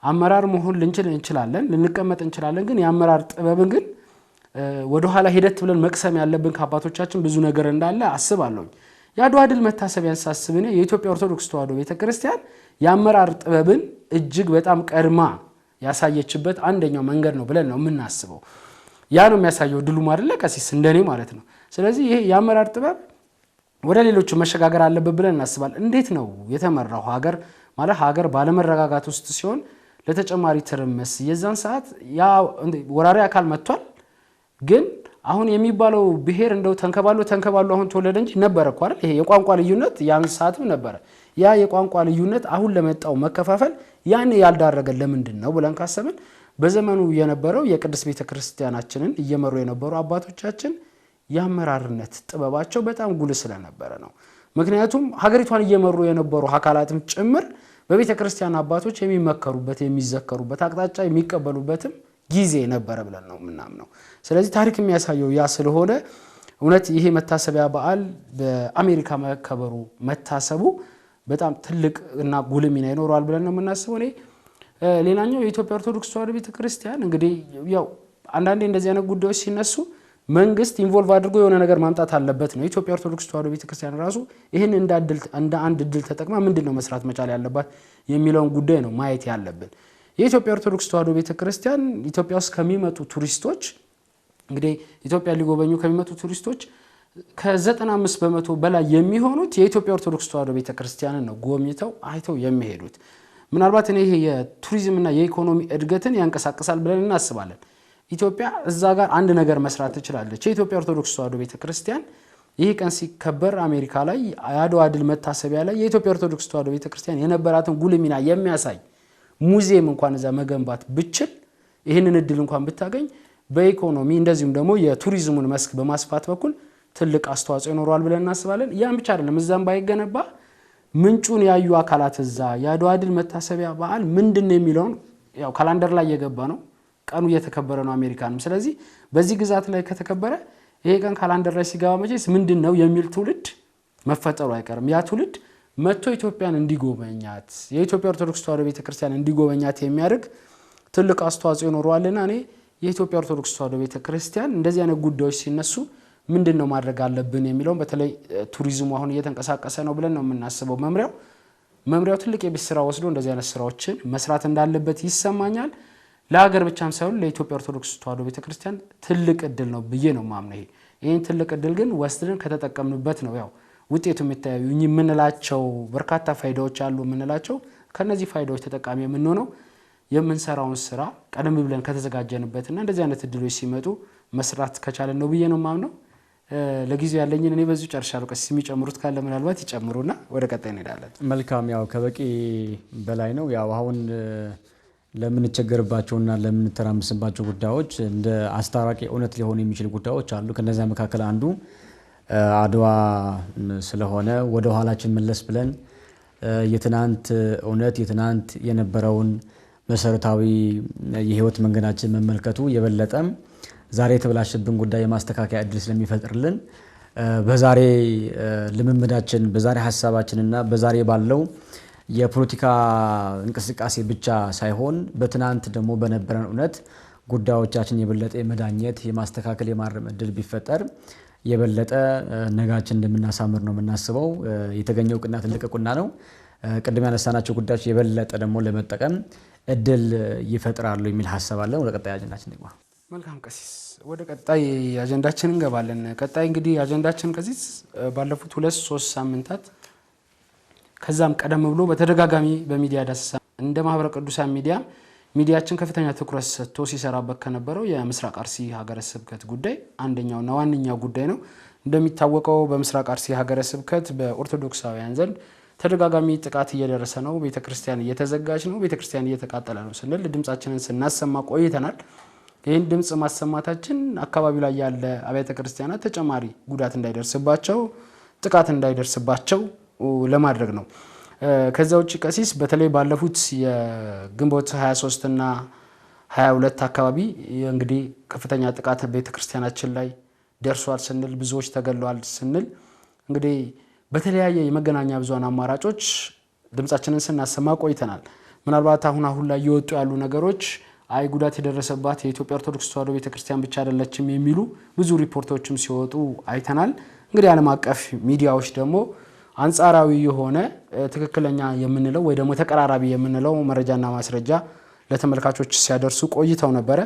S1: አመራር መሆን እንችላለን፣ ልንቀመጥ እንችላለን፣ ግን የአመራር ጥበብን ግን ወደ ኋላ ሄደት ብለን መቅሰም ያለብን ከአባቶቻችን ብዙ ነገር እንዳለ አስባለሁ። የአድዋ ድል መታሰቢያን ሳስብ እኔ የኢትዮጵያ ኦርቶዶክስ ተዋሕዶ ቤተክርስቲያን የአመራር ጥበብን እጅግ በጣም ቀድማ ያሳየችበት አንደኛው መንገድ ነው ብለን ነው የምናስበው። ያ ነው የሚያሳየው ድሉ አይደለ ቀሲስ እንደኔ ማለት ነው። ስለዚህ ይሄ የአመራር ጥበብ ወደ ሌሎቹ መሸጋገር አለበት ብለን እናስባለን። እንዴት ነው የተመራው ሀገር ባለመረጋጋት ውስጥ ሲሆን ለተጨማሪ ትርምስ የዛን ሰዓት ያ ወራሪ አካል መጥቷል። ግን አሁን የሚባለው ብሔር እንደው ተንከባሎ አሁን ተወለደ እንጂ ነበረ እኮ አይደል? ይሄ የቋንቋ ልዩነት ያን ሰዓትም ነበረ። ያ የቋንቋ ልዩነት አሁን ለመጣው መከፋፈል ያን ያልዳረገ ለምንድን ነው ብለን ካሰብን በዘመኑ የነበረው የቅድስት ቤተክርስቲያናችንን እየመሩ የነበሩ አባቶቻችን የአመራርነት ጥበባቸው በጣም ጉልህ ስለነበረ ነው። ምክንያቱም ሀገሪቷን እየመሩ የነበሩ አካላትም ጭምር በቤተክርስቲያን አባቶች የሚመከሩበት የሚዘከሩበት አቅጣጫ የሚቀበሉበትም ጊዜ ነበረ ብለን ነው የምናምነው። ስለዚህ ታሪክ የሚያሳየው ያ ስለሆነ እውነት ይሄ መታሰቢያ በዓል በአሜሪካ መከበሩ መታሰቡ በጣም ትልቅ እና ጉልህ ሚና ይኖረዋል ብለን ነው የምናስበው። ሌላኛው የኢትዮጵያ ኦርቶዶክስ ተዋሕዶ ቤተክርስቲያን እንግዲህ ያው አንዳንዴ እንደዚህ አይነት ጉዳዮች ሲነሱ መንግስት ኢንቮልቭ አድርጎ የሆነ ነገር ማምጣት አለበት ነው። የኢትዮጵያ ኦርቶዶክስ ተዋሕዶ ቤተክርስቲያን ራሱ ይህን እንደ አንድ እድል ተጠቅማ ምንድነው መስራት መቻል ያለባት የሚለውን ጉዳይ ነው ማየት ያለብን። የኢትዮጵያ ኦርቶዶክስ ተዋሕዶ ቤተክርስቲያን ኢትዮጵያ ውስጥ ከሚመጡ ቱሪስቶች እንግዲህ ኢትዮጵያ ሊጎበኙ ከሚመጡ ቱሪስቶች ከ95% በላይ የሚሆኑት የኢትዮጵያ ኦርቶዶክስ ተዋሕዶ ቤተክርስቲያንን ነው ጎብኝተው አይተው የሚሄዱት። ምናልባት ይሄ የቱሪዝምና የኢኮኖሚ እድገትን ያንቀሳቅሳል ብለን እናስባለን። ኢትዮጵያ እዛ ጋር አንድ ነገር መስራት ትችላለች። የኢትዮጵያ ኦርቶዶክስ ተዋሕዶ ቤተክርስቲያን ይህ ቀን ሲከበር አሜሪካ ላይ የአድዋ ድል መታሰቢያ ላይ የኢትዮጵያ ኦርቶዶክስ ተዋሕዶ ቤተክርስቲያን የነበራትን ጉልህ ሚና የሚያሳይ ሙዚየም እንኳን እዛ መገንባት ብችል ይህንን እድል እንኳን ብታገኝ በኢኮኖሚ እንደዚሁም ደግሞ የቱሪዝሙን መስክ በማስፋት በኩል ትልቅ አስተዋጽኦ ይኖረዋል ብለን እናስባለን። ያን ብቻ አይደለም፣ እዛም ባይገነባ ምንጩን ያዩ አካላት እዛ የአድዋ ድል መታሰቢያ በዓል ምንድነው የሚለውን ያው ካላንደር ላይ የገባ ነው፣ ቀኑ እየተከበረ ነው አሜሪካንም። ስለዚህ በዚህ ግዛት ላይ ከተከበረ ይሄ ቀን ካላንደር ላይ ሲገባ መቼስ ምንድነው የሚል ትውልድ መፈጠሩ አይቀርም። ያ ትውልድ መጥቶ ኢትዮጵያን እንዲጎበኛት የኢትዮጵያ ኦርቶዶክስ ተዋሕዶ ቤተክርስቲያን እንዲጎበኛት የሚያደርግ ትልቅ አስተዋጽኦ ይኖረዋልና እኔ የኢትዮጵያ ኦርቶዶክስ ተዋሕዶ ቤተክርስቲያን እንደዚህ አይነት ጉዳዮች ሲነሱ ምንድነው ማድረግ አለብን የሚለውን በተለይ ቱሪዝሙ አሁን እየተንቀሳቀሰ ነው ብለን ነው የምናስበው። መምሪያው ትልቅ የቤት ስራ ወስዶ እንደዚህ አይነት ስራዎችን መስራት እንዳለበት ይሰማኛል። ለሀገር ብቻም ሳይሆን ለኢትዮጵያ ኦርቶዶክስ ተዋሕዶ ቤተክርስቲያን ትልቅ እድል ነው ብዬ ነው ማምነው። ይሄን ትልቅ እድል ግን ወስደን ከተጠቀምንበት ነው ያው ውጤቱ የሚታየው። የምንላቸው በርካታ ፋይዳዎች አሉ የምንላቸው ከነዚህ ፋይዳዎች ተጠቃሚ የምንሆነው የምንሰራውን ስራ ቀደም ብለን ከተዘጋጀንበትና እንደዚህ አይነት እድሎች ሲመጡ መስራት ከቻለን ነው ብዬ ነው ማምነው። ለጊዜው ያለኝን እኔ በዚሁ ጨርሻለሁ። ቀሲስ የሚጨምሩት ካለ ምናልባት ይጨምሩና ወደ ቀጣይ እንሄዳለን።
S2: መልካም፣ ያው ከበቂ በላይ ነው። ያው አሁን ለምንቸገርባቸውና ለምንተራምስባቸው ጉዳዮች እንደ አስታራቂ እውነት ሊሆኑ የሚችሉ ጉዳዮች አሉ። ከነዚያ መካከል አንዱ አድዋ ስለሆነ ወደ ኋላችን መለስ ብለን የትናንት እውነት የትናንት የነበረውን መሰረታዊ የህይወት መንገዳችን መመልከቱ የበለጠም ዛሬ የተበላሸብን ጉዳይ የማስተካከያ እድል ስለሚፈጥርልን በዛሬ ልምምዳችን በዛሬ ሐሳባችንና በዛሬ ባለው የፖለቲካ እንቅስቃሴ ብቻ ሳይሆን በትናንት ደግሞ በነበረን እውነት ጉዳዮቻችን የበለጠ የመዳኘት የማስተካከል የማረም እድል ቢፈጠር የበለጠ ነጋችን እንደምናሳምር ነው የምናስበው። የተገኘው ቁና ትልቅ ቁና ነው። ቅድም ያነሳናቸው ጉዳዮች የበለጠ ደግሞ ለመጠቀም እድል ይፈጥራሉ የሚል ሐሳብ አለ። ወደ ቀጣይ አጀንዳችን እንግባ።
S1: መልካም ቀሲስ፣ ወደ ቀጣይ አጀንዳችን እንገባለን። ቀጣይ እንግዲህ አጀንዳችን ቀሲስ ባለፉት 2-3 ሳምንታት ከዛም ቀደም ብሎ በተደጋጋሚ በሚዲያ ዳሰሳ እንደ ማህበረ ቅዱሳን ሚዲያችን ከፍተኛ ትኩረት ሰጥቶ ሲሰራበት ከነበረው የምስራቅ አርሲ ሀገረ ስብከት ጉዳይ አንደኛውና ዋነኛው ጉዳይ ነው። እንደሚታወቀው በምስራቅ አርሲ ሀገረ ስብከት በኦርቶዶክሳውያን ዘንድ ተደጋጋሚ ጥቃት እየደረሰ ነው፣ ቤተክርስቲያን እየተዘጋች ነው፣ ቤተክርስቲያን እየተቃጠለ ነው ስንል ድምጻችንን ስናሰማ ቆይተናል። ይህን ድምጽ ማሰማታችን አካባቢው ላይ ያለ አብያተ ክርስቲያናት ተጨማሪ ጉዳት እንዳይደርስባቸው፣ ጥቃት እንዳይደርስባቸው ለማድረግ ነው። ከዛ ውጭ ቀሲስ በተለይ ባለፉት የግንቦት 23 እና 22 አካባቢ እንግዲህ ከፍተኛ ጥቃት ቤተክርስቲያናችን ላይ ደርሷል ስንል ብዙዎች ተገለዋል ስንል እንግዲህ በተለያየ የመገናኛ ብዙሃን አማራጮች ድምጻችንን ስናሰማ ቆይተናል። ምናልባት አሁን ላይ እየወጡ ያሉ ነገሮች አይ ጉዳት የደረሰባት የኢትዮጵያ ኦርቶዶክስ ተዋሕዶ ቤተክርስቲያን ብቻ አይደለችም የሚሉ ብዙ ሪፖርቶችም ሲወጡ አይተናል። እንግዲህ ዓለም አቀፍ ሚዲያዎች ደግሞ አንጻራዊ የሆነ ትክክለኛ የምንለው ወይ ደግሞ ተቀራራቢ የምንለው መረጃና ማስረጃ ለተመልካቾች ሲያደርሱ ቆይተው ነበረ።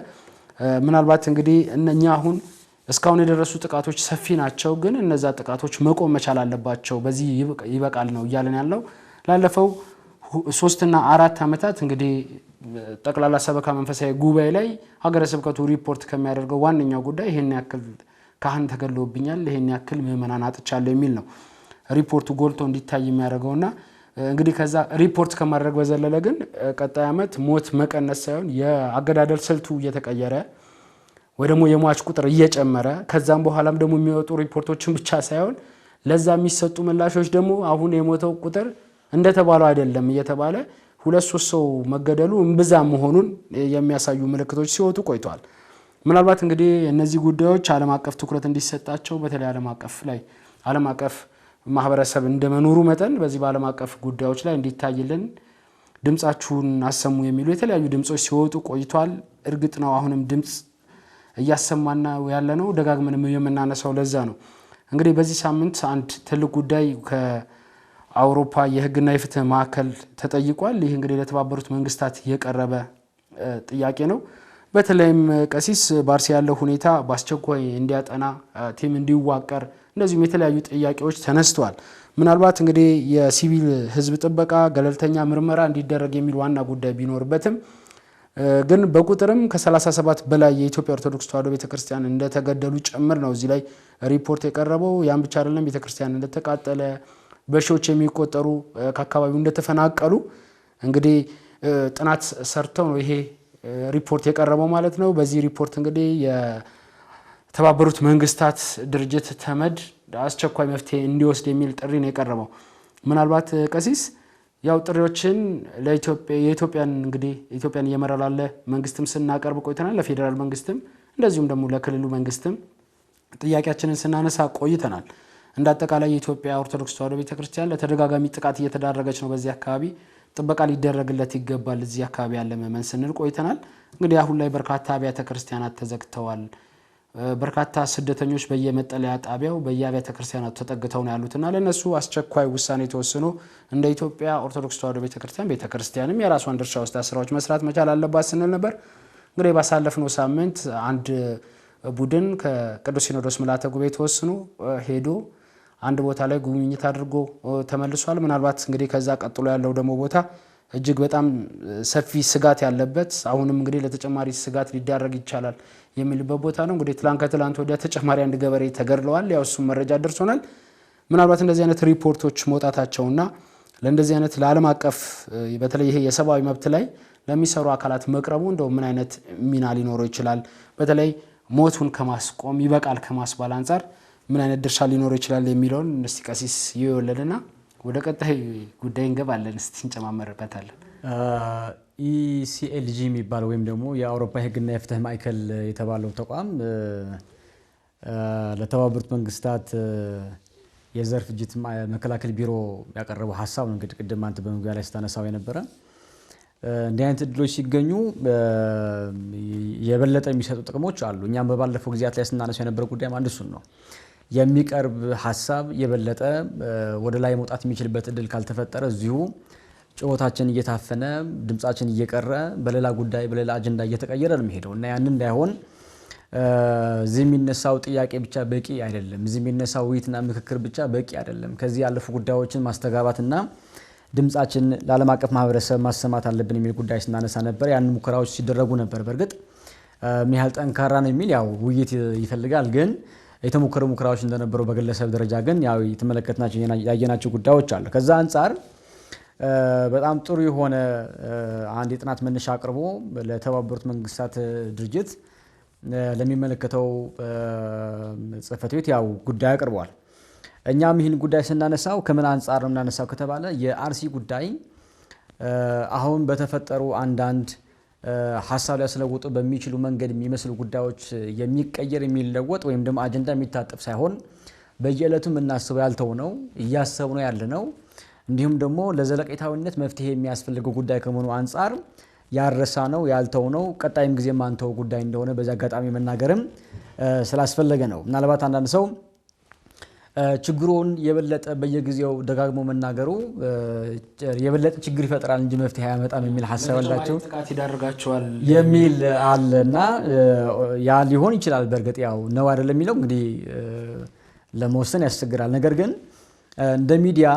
S1: ምናልባት እንግዲህ እነኛ አሁን እስካሁን የደረሱ ጥቃቶች ሰፊ ናቸው፣ ግን እነዛ ጥቃቶች መቆም መቻል አለባቸው፣ በዚህ ይበቃል ነው እያለን ያለው። ላለፈው 3 እና 4 ዓመታት እንግዲህ ጠቅላላ ሰበካ መንፈሳዊ ጉባኤ ላይ ሀገረ ስብከቱ ሪፖርት ከሚያደርገው ዋነኛው ጉዳይ ይሄን ያክል ካህን ተገለውብኛል፣ ይሄን ያክል ምዕመናን አጥቻለሁ የሚል ነው ሪፖርቱ ጎልቶ እንዲታይ የሚያደርገውና እንግዲህ ከዛ ሪፖርት ከማድረግ በዘለለ ግን ቀጣይ ዓመት ሞት መቀነስ ሳይሆን የአገዳደል ስልቱ እየተቀየረ ወይ ደግሞ የሟች ቁጥር እየጨመረ ከዛም በኋላም ደግሞ የሚወጡ ሪፖርቶችን ብቻ ሳይሆን ለዛ የሚሰጡ ምላሾች ደግሞ አሁን የሞተው ቁጥር እንደተባለው አይደለም እየተባለ 2-3 ሰው መገደሉ እምብዛም መሆኑን የሚያሳዩ ምልክቶች ሲወጡ ቆይተዋል። ምናልባት እንግዲህ እነዚህ ጉዳዮች ዓለም አቀፍ ትኩረት እንዲሰጣቸው በተለይ ዓለም አቀፍ ማህበረሰብ እንደመኖሩ መጠን በዚህ በዓለም አቀፍ ጉዳዮች ላይ እንዲታይልን ድምጻችሁን አሰሙ የሚሉ የተለያዩ ድምጾች ሲወጡ ቆይቷል። እርግጥ ነው አሁንም ድምጽ እያሰማና ያለ ነው፣ ደጋግመን የምናነሳው ለዛ ነው። እንግዲህ በዚህ ሳምንት አንድ ትልቅ ጉዳይ ከአውሮፓ የህግና የፍትህ ማዕከል ተጠይቋል። ይህ እንግዲህ ለተባበሩት መንግስታት የቀረበ ጥያቄ ነው። በተለይም ቀሲስ በአርሲ ያለው ሁኔታ በአስቸኳይ እንዲያጠና ቲም እንዲዋቀር እንደዚሁም የተለያዩ ጥያቄዎች ተነስተዋል። ምናልባት እንግዲህ የሲቪል ህዝብ ጥበቃ ገለልተኛ ምርመራ እንዲደረግ የሚል ዋና ጉዳይ ቢኖርበትም ግን በቁጥርም ከ37 በላይ የኢትዮጵያ ኦርቶዶክስ ተዋሕዶ ቤተክርስቲያን እንደተገደሉ ጭምር ነው እዚህ ላይ ሪፖርት የቀረበው። ያን ብቻ አይደለም፣ ቤተክርስቲያን እንደተቃጠለ፣ በሺዎች የሚቆጠሩ ከአካባቢው እንደተፈናቀሉ እንግዲህ ጥናት ሰርተው ነው ይሄ ሪፖርት የቀረበው ማለት ነው። በዚህ ሪፖርት እንግዲህ የተባበሩት መንግስታት ድርጅት ተመድ አስቸኳይ መፍትሄ እንዲወስድ የሚል ጥሪ ነው የቀረበው። ምናልባት ቀሲስ ያው ጥሪዎችን ኢትዮጵያን እየመራ ላለ መንግስትም ስናቀርብ ቆይተናል፣ ለፌዴራል መንግስትም እንደዚሁም ደግሞ ለክልሉ መንግስትም ጥያቄያችንን ስናነሳ ቆይተናል። እንደ አጠቃላይ የኢትዮጵያ ኦርቶዶክስ ተዋሕዶ ቤተክርስቲያን ለተደጋጋሚ ጥቃት እየተዳረገች ነው። በዚህ አካባቢ ጥበቃ ሊደረግለት ይገባል እዚህ አካባቢ ያለ ምዕመን ስንል ቆይተናል። እንግዲህ አሁን ላይ በርካታ አብያተ ክርስቲያናት ተዘግተዋል። በርካታ ስደተኞች በየመጠለያ ጣቢያው በየአብያተ ክርስቲያናቱ ተጠግተው ነው ያሉትና ለነሱ አስቸኳይ ውሳኔ ተወስኖ እንደ ኢትዮጵያ ኦርቶዶክስ ተዋሕዶ ቤተክርስቲያንም የራሷን ድርሻ ወስዳ ስራዎች መስራት መቻል አለባት ስንል ነበር። እንግዲህ ባሳለፍነው ሳምንት አንድ ቡድን ከቅዱስ ሲኖዶስ ምልዓተ ጉባኤ ተወስኖ ሄዶ አንድ ቦታ ላይ ጉብኝት አድርጎ ተመልሷል። ምናልባት እንግዲህ ከዛ ቀጥሎ ያለው ደግሞ ቦታ እጅግ በጣም ሰፊ ስጋት ያለበት አሁንም እንግዲህ ለተጨማሪ ስጋት ሊዳረግ ይችላል የሚልበት ቦታ ነው። እንግዲህ ከትላንት ወዲያ ተጨማሪ አንድ ገበሬ ተገድለዋል። ያው እሱም መረጃ ደርሶናል። ምናልባት እንደዚህ አይነት ሪፖርቶች መውጣታቸውና ለእንደዚህ አይነት ለዓለም አቀፍ በተለይ ይሄ የሰብአዊ መብት ላይ ለሚሰሩ አካላት መቅረቡ እንደው ምን አይነት ሚና ሊኖረው ይችላል፣ በተለይ ሞቱን ከማስቆም ይበቃል ከማስባል አንጻር ምን አይነት ድርሻ ሊኖረው ይችላል የሚለውን እስቲ ቀሲስ ይወለድና ወደ ቀጣይ ጉዳይ እንገባለን። እስቲ እንጨማመርበታለን።
S2: ኢሲኤልጂ የሚባለው ወይም ደግሞ የአውሮፓ የህግና የፍትህ ማዕከል የተባለው ተቋም ለተባበሩት መንግስታት የዘር ፍጅት መከላከል ቢሮ ያቀረበው ሀሳብ ነው። እንግዲህ ቅድም አንተ በመግቢያ ላይ ስታነሳው የነበረ እንዲህ አይነት እድሎች ሲገኙ የበለጠ የሚሰጡ ጥቅሞች አሉ። እኛም በባለፈው ጊዜያት ላይ ስናነሳው የነበረ ጉዳይም አንድ እሱን ነው። የሚቀርብ ሀሳብ የበለጠ ወደ ላይ መውጣት የሚችልበት እድል ካልተፈጠረ እዚሁ ጩኸታችን እየታፈነ ድምጻችን እየቀረ በሌላ ጉዳይ በሌላ አጀንዳ እየተቀየረ ነው የሚሄደው እና ያን እንዳይሆን እዚህ የሚነሳው ጥያቄ ብቻ በቂ አይደለም። እዚህ የሚነሳው ውይይትና ምክክር ብቻ በቂ አይደለም። ከዚህ ያለፉ ጉዳዮችን ማስተጋባትና ድምጻችን ለዓለም አቀፍ ማህበረሰብ ማሰማት አለብን የሚል ጉዳይ ስናነሳ ነበር። ያን ሙከራዎች ሲደረጉ ነበር። በርግጥ ምን ያህል ጠንካራ ነው የሚል ያው ውይይት ይፈልጋል። ግን የተሞከሩ ሙከራዎች እንደነበሩ በግለሰብ ደረጃ ግን ያው የተመለከትናቸው ያየናቸው ጉዳዮች አሉ። ከዛ አንፃር በጣም ጥሩ የሆነ አንድ የጥናት መነሻ አቅርቦ ለተባበሩት መንግስታት ድርጅት ለሚመለከተው ጽሕፈት ቤት ያው ጉዳይ አቅርቧል። እኛም ይህን ጉዳይ ስናነሳው ከምን አንፃር ነው እናነሳው ከተባለ የአርሲ ጉዳይ አሁን በተፈጠሩ አንዳንድ ሐሳብ ሊያስለውጡ በሚችሉ መንገድ የሚመስሉ ጉዳዮች የሚቀየር የሚለወጥ ወይም ደግሞ አጀንዳ የሚታጠፍ ሳይሆን በየዕለቱ የምናስበው ያልተው ነው እያሰብነው ያለ ነው። እንዲሁም ደግሞ ለዘለቄታዊነት መፍትሄ የሚያስፈልገው ጉዳይ ከመሆኑ አንፃር ያረሳ ነው ያልተው ነው ቀጣይም ጊዜ ማንተው ጉዳይ እንደሆነ በዚህ አጋጣሚ መናገርም ስላስፈለገ ነው። ምናልባት አንዳንድ ሰው ችግሩን የበለጠ በየጊዜው ደጋግሞ መናገሩ የበለጠ ችግር ይፈጥራል እንጂ መፍትሄ አያመጣም የሚል ሐሳብ አላቸው።
S1: ጥቃት ይዳርጋቸዋል
S2: የሚል አለና ያ ሊሆን ይችላል። በርግጥ ያው ነው አይደለም የሚለው እንግዲህ ለመወሰን ያስቸግራል። ነገር ግን እንደ ሚዲያ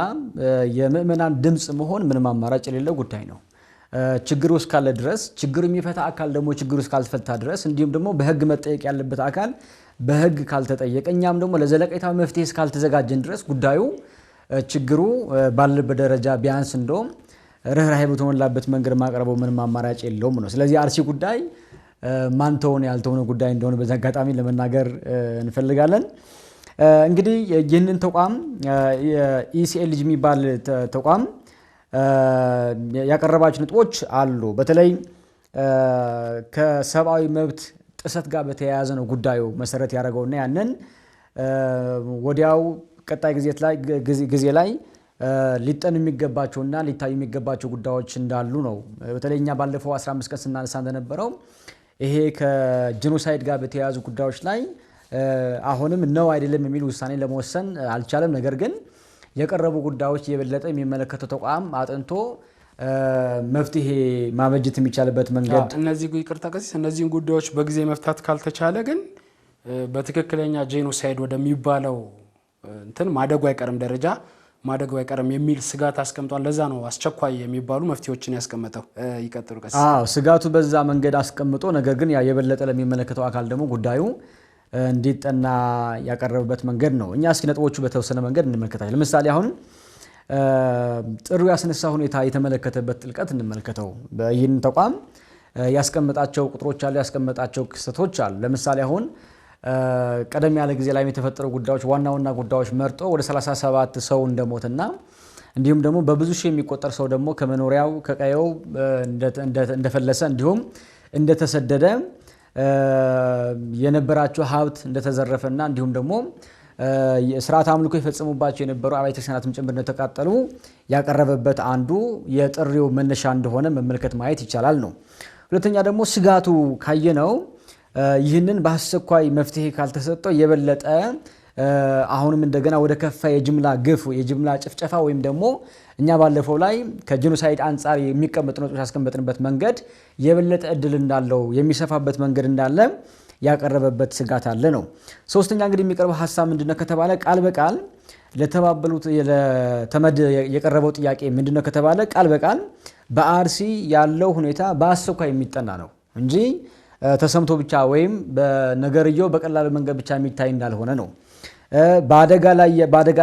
S2: የምእመናን ድምጽ መሆን ምንም አማራጭ የሌለው ጉዳይ ነው። ችግሩ እስካለ ድረስ ችግሩ የሚፈታ አካል ደግሞ ችግሩ እስካልፈታ ድረስ እንዲሁም ደግሞ በህግ መጠየቅ ያለበት አካል በህግ ካልተጠየቀ እኛም ደግሞ ለዘለቄታዊ መፍትሄ እስካልተዘጋጀን ድረስ ጉዳዩ ችግሩ ባለበት ደረጃ ቢያንስ እንደውም ርህራሄ በተሞላበት መንገድ ማቅረበው ምንም አማራጭ የለውም ነው። ስለዚህ አርሲ ጉዳይ ማንተውን ያልተውን ጉዳይ እንደሆነ በዛ አጋጣሚ ለመናገር እንፈልጋለን። እንግዲህ ይህንን ተቋም ኢሲኤልጂ የሚባል ተቋም ያቀረባቸው ነጥቦች አሉ። በተለይ ከሰብአዊ መብት ጥሰት ጋር በተያያዘ ነው ጉዳዩ መሰረት ያደረገውና ያንን ወዲያው ቀጣይ ጊዜ ላይ ሊጠኑ የሚገባቸውና ሊታዩ የሚገባቸው ጉዳዮች እንዳሉ ነው። በተለይ እኛ ባለፈው 15 ቀን ስናነሳ እንደነበረው ይሄ ከጄኖሳይድ ጋር በተያያዙ ጉዳዮች ላይ አሁንም ነው አይደለም የሚል ውሳኔ ለመወሰን አልቻለም። ነገር ግን የቀረቡ ጉዳዮች የበለጠ የሚመለከተው ተቋም አጥንቶ መፍትሄ ማበጀት የሚቻልበት መንገድ
S1: እነዚህ ይቅርታ ቀሲስ እነዚህን ጉዳዮች በጊዜ መፍታት ካልተቻለ ግን በትክክለኛ ጄኖሳይድ ወደሚባለው እንትን ማደጉ አይቀርም ደረጃ ማደጉ አይቀርም የሚል ስጋት አስቀምጧል። ለዛ ነው አስቸኳይ የሚባሉ መፍትሄዎችን ያስቀመጠው። ይቀጥሉ ቀሲስ።
S2: ስጋቱ በዛ መንገድ አስቀምጦ ነገር ግን የበለጠ ለሚመለከተው አካል ደግሞ ጉዳዩ እንዲጠና ያቀረበበት መንገድ ነው። እኛ እስኪ ነጥቦቹ በተወሰነ መንገድ እንመልከታለን። ለምሳሌ አሁን ጥሩ ያስነሳ ሁኔታ የተመለከተበት ጥልቀት እንመልከተው። በይህን ተቋም ያስቀመጣቸው ቁጥሮች አሉ፣ ያስቀመጣቸው ክስተቶች አሉ። ለምሳሌ አሁን ቀደም ያለ ጊዜ ላይ የተፈጠሩ ጉዳዮች ዋናውና ጉዳዮች መርጦ ወደ 37 ሰው እንደሞተና እንዲሁም ደግሞ በብዙ ሺህ የሚቆጠር ሰው ደግሞ ከመኖሪያው ከቀየው እንደፈለሰ እንዲሁም እንደተሰደደ የነበራቸው ሀብት እንደተዘረፈና እንዲሁም ደግሞ ስርዓት አምልኮ የፈጸሙባቸው የነበሩ አብያተ ክርስቲያናትም ጭምር እንደተቃጠሉ ያቀረበበት አንዱ የጥሪው መነሻ እንደሆነ መመልከት ማየት ይቻላል ነው። ሁለተኛ ደግሞ ስጋቱ ካየነው ይህንን በአስቸኳይ መፍትሄ ካልተሰጠው የበለጠ አሁንም እንደገና ወደ ከፋ የጅምላ ግፍ የጅምላ ጭፍጨፋ ወይም ደግሞ እኛ ባለፈው ላይ ከጄኖሳይድ አንፃር የሚቀመጥ ነው ያስቀመጥንበት መንገድ የበለጠ እድል እንዳለው የሚሰፋበት መንገድ እንዳለ ያቀረበበት ስጋት አለ ነው። ሶስተኛ እንግዲህ የሚቀርበው ሐሳብ ምንድነው ከተባለ ቃል በቃል ለተባበሉት ለተመድ የቀረበው ጥያቄ ምንድነው ከተባለ ቃል በቃል በአርሲ ያለው ሁኔታ በአስቸኳይ የሚጠና ነው እንጂ ተሰምቶ ብቻ ወይም በነገርየው በቀላሉ መንገድ ብቻ የሚታይ እንዳልሆነ ነው። በአደጋ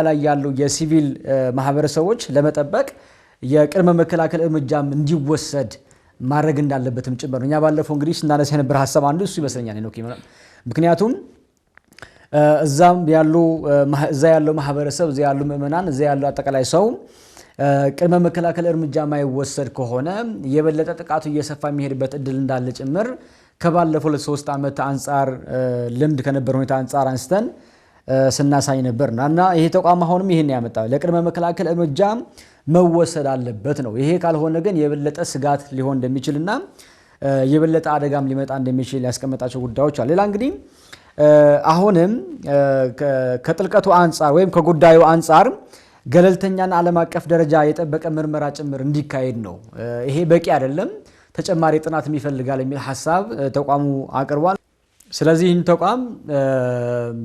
S2: ላይ ያሉ የሲቪል ማህበረሰቦች ለመጠበቅ የቅድመ መከላከል እርምጃም እንዲወሰድ ማድረግ እንዳለበትም ጭምር ነው። እኛ ባለፈው እንግዲህ ስናነሳ የነበረ ሐሳብ አንዱ እሱ ይመስለኛል ነው። ምክንያቱም እዛ ያለው ማህበረሰብ እዛ ያሉ ምእመናን እዛ ያለው አጠቃላይ ሰው ቅድመ መከላከል እርምጃ ማይወሰድ ከሆነ የበለጠ ጥቃቱ እየሰፋ የሚሄድበት እድል እንዳለ ጭምር ከባለፈው ለ3 ዓመት አንፃር ልምድ ከነበረ ሁኔታ አንፃር አንስተን ስናሳይ ነበርና እና ይሄ ተቋም አሁንም ይሄን ያመጣው ለቅድመ መከላከል እርምጃ መወሰድ አለበት ነው። ይሄ ካልሆነ ግን የበለጠ ስጋት ሊሆን እንደሚችልና የበለጠ አደጋም ሊመጣ እንደሚችል ያስቀመጣቸው ጉዳዮች አሉ። ሌላ እንግዲህ አሁንም ከጥልቀቱ አንፃር ወይም ከጉዳዩ አንፃር ገለልተኛና ዓለም አቀፍ ደረጃ የጠበቀ ምርመራ ጭምር እንዲካሄድ ነው። ይሄ በቂ አይደለም፣ ተጨማሪ ጥናት ይፈልጋል የሚል ሐሳብ ተቋሙ አቅርቧል። ስለዚህ ይህን ተቋም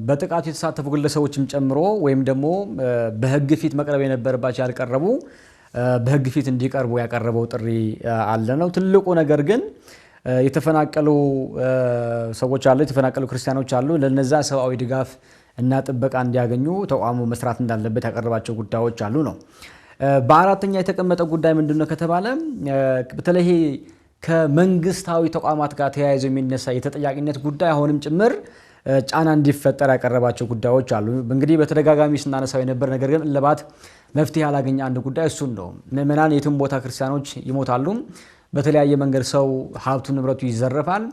S2: በጥቃቱ የተሳተፉ ግለሰቦችም ጨምሮ ወይም ደግሞ በህግ ፊት መቅረብ የነበረባቸው ያልቀረቡ በህግ ፊት እንዲቀርቡ ያቀረበው ጥሪ አለ ነው። ትልቁ ነገር ግን የተፈናቀሉ ሰዎች አሉ፣ የተፈናቀሉ ክርስቲያኖች አሉ። ለነዛ ሰብአዊ ድጋፍ እና ጥበቃ እንዲያገኙ ተቋሙ መስራት እንዳለበት ያቀረባቸው ጉዳዮች አሉ ነው። በአራተኛ የተቀመጠ ጉዳይ ምንድነው ከተባለ በተለይ ከመንግስታዊ ተቋማት ጋር ተያይዞ የሚነሳ የተጠያቂነት ጉዳይ አሁንም ጭምር ጫና እንዲፈጠር ያቀረባቸው ጉዳዮች አሉ። እንግዲህ በተደጋጋሚ ስናነሳው የነበር ነገር ግን እልባት መፍትሄ ያላገኘ አንድ ጉዳይ እሱን ነው። ምእመናን የትም ቦታ ክርስቲያኖች ይሞታሉ። በተለያየ መንገድ ሰው ሀብቱ ንብረቱ ይዘረፋል።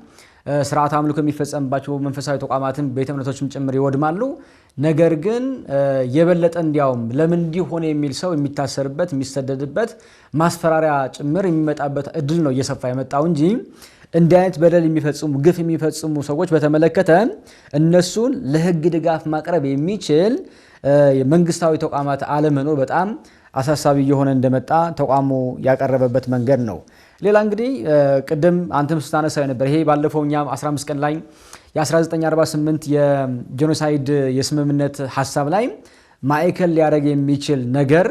S2: ስርዓት አምልኮ የሚፈጸምባቸው መንፈሳዊ ተቋማትን ቤተ እምነቶችም ጭምር ይወድማሉ። ነገር ግን የበለጠ እንዲያውም ለምን እንዲሆነ የሚል ሰው የሚታሰርበት የሚሰደድበት ማስፈራሪያ ጭምር የሚመጣበት እድል ነው እየሰፋ የመጣው እንጂ እንዲህ አይነት በደል የሚፈጽሙ ግፍ የሚፈጽሙ ሰዎች በተመለከተ እነሱን ለህግ ድጋፍ ማቅረብ የሚችል መንግስታዊ ተቋማት አለመኖር በጣም አሳሳቢ የሆነ እንደመጣ ተቋሙ ያቀረበበት መንገድ ነው። ሌላ እንግዲህ ቅድም አንተም ስታነሳው ነበር ይሄ ባለፈው እኛም 15 ቀን ላይ የ1948 የጄኖሳይድ የስምምነት ሐሳብ ላይ ማዕከል ሊያደርግ የሚችል ነገር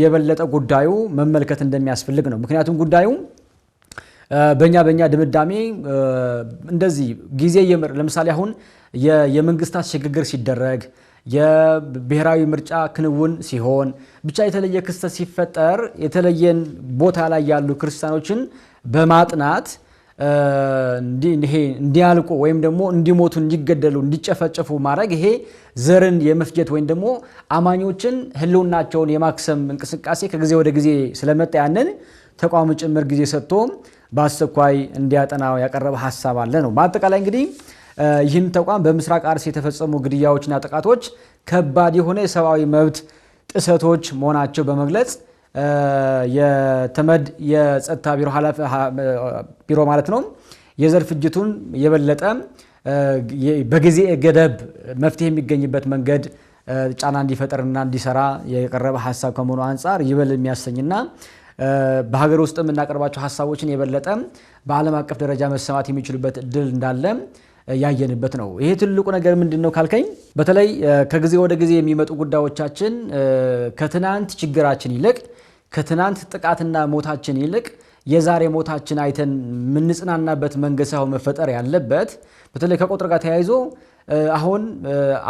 S2: የበለጠ ጉዳዩ መመልከት እንደሚያስፈልግ ነው። ምክንያቱም ጉዳዩ በእኛ ድምዳሜ እንደዚህ ጊዜ ለምሳሌ አሁን የመንግስታት ሽግግር ሲደረግ የብሔራዊ ምርጫ ክንውን ሲሆን ብቻ የተለየ ክስተት ሲፈጠር የተለየን ቦታ ላይ ያሉ ክርስቲያኖችን በማጥናት እንዲያልቁ ወይም ደግሞ እንዲሞቱ እንዲገደሉ እንዲጨፈጨፉ ማድረግ ይሄ ዘርን የመፍጀት ወይም ደግሞ አማኞችን ህልውናቸውን የማክሰም እንቅስቃሴ ከጊዜ ወደ ጊዜ ስለመጣ ያንን ተቋሙ ጭምር ጊዜ ሰጥቶ በአስቸኳይ እንዲያጠናው ያቀረበ ሐሳብ አለ ነው። በአጠቃላይ እንግዲህ ይህን ተቋም በምስራቅ አርሲ የተፈጸሙ ግድያዎችና ጥቃቶች ከባድ የሆነ የሰብአዊ መብት ጥሰቶች መሆናቸው በመግለጽ የተመድ የጸጥታ ቢሮ ማለት ነው የዘር ፍጅቱን የበለጠ በጊዜ ገደብ መፍትሄ የሚገኝበት መንገድ ጫና እንዲፈጠርና እንዲሰራ የቀረበ ሐሳብ ከመሆኑ አንፃር ይበል የሚያሰኝና በሀገር ውስጥ የምናቀርባቸው ሐሳቦችን የበለጠ በዓለም አቀፍ ደረጃ መሰማት የሚችሉበት እድል እንዳለ ያየንበት ነው። ይሄ ትልቁ ነገር ምንድነው ካልከኝ በተለይ ከጊዜ ወደ ጊዜ የሚመጡ ጉዳዮቻችን ከትናንት ችግራችን ይልቅ ከትናንት ጥቃትና ሞታችን ይልቅ የዛሬ ሞታችን አይተን ምንጽናናበት መንገድ ሳይሆን መፈጠር ያለበት በተለይ ከቁጥር ጋር ተያይዞ አሁን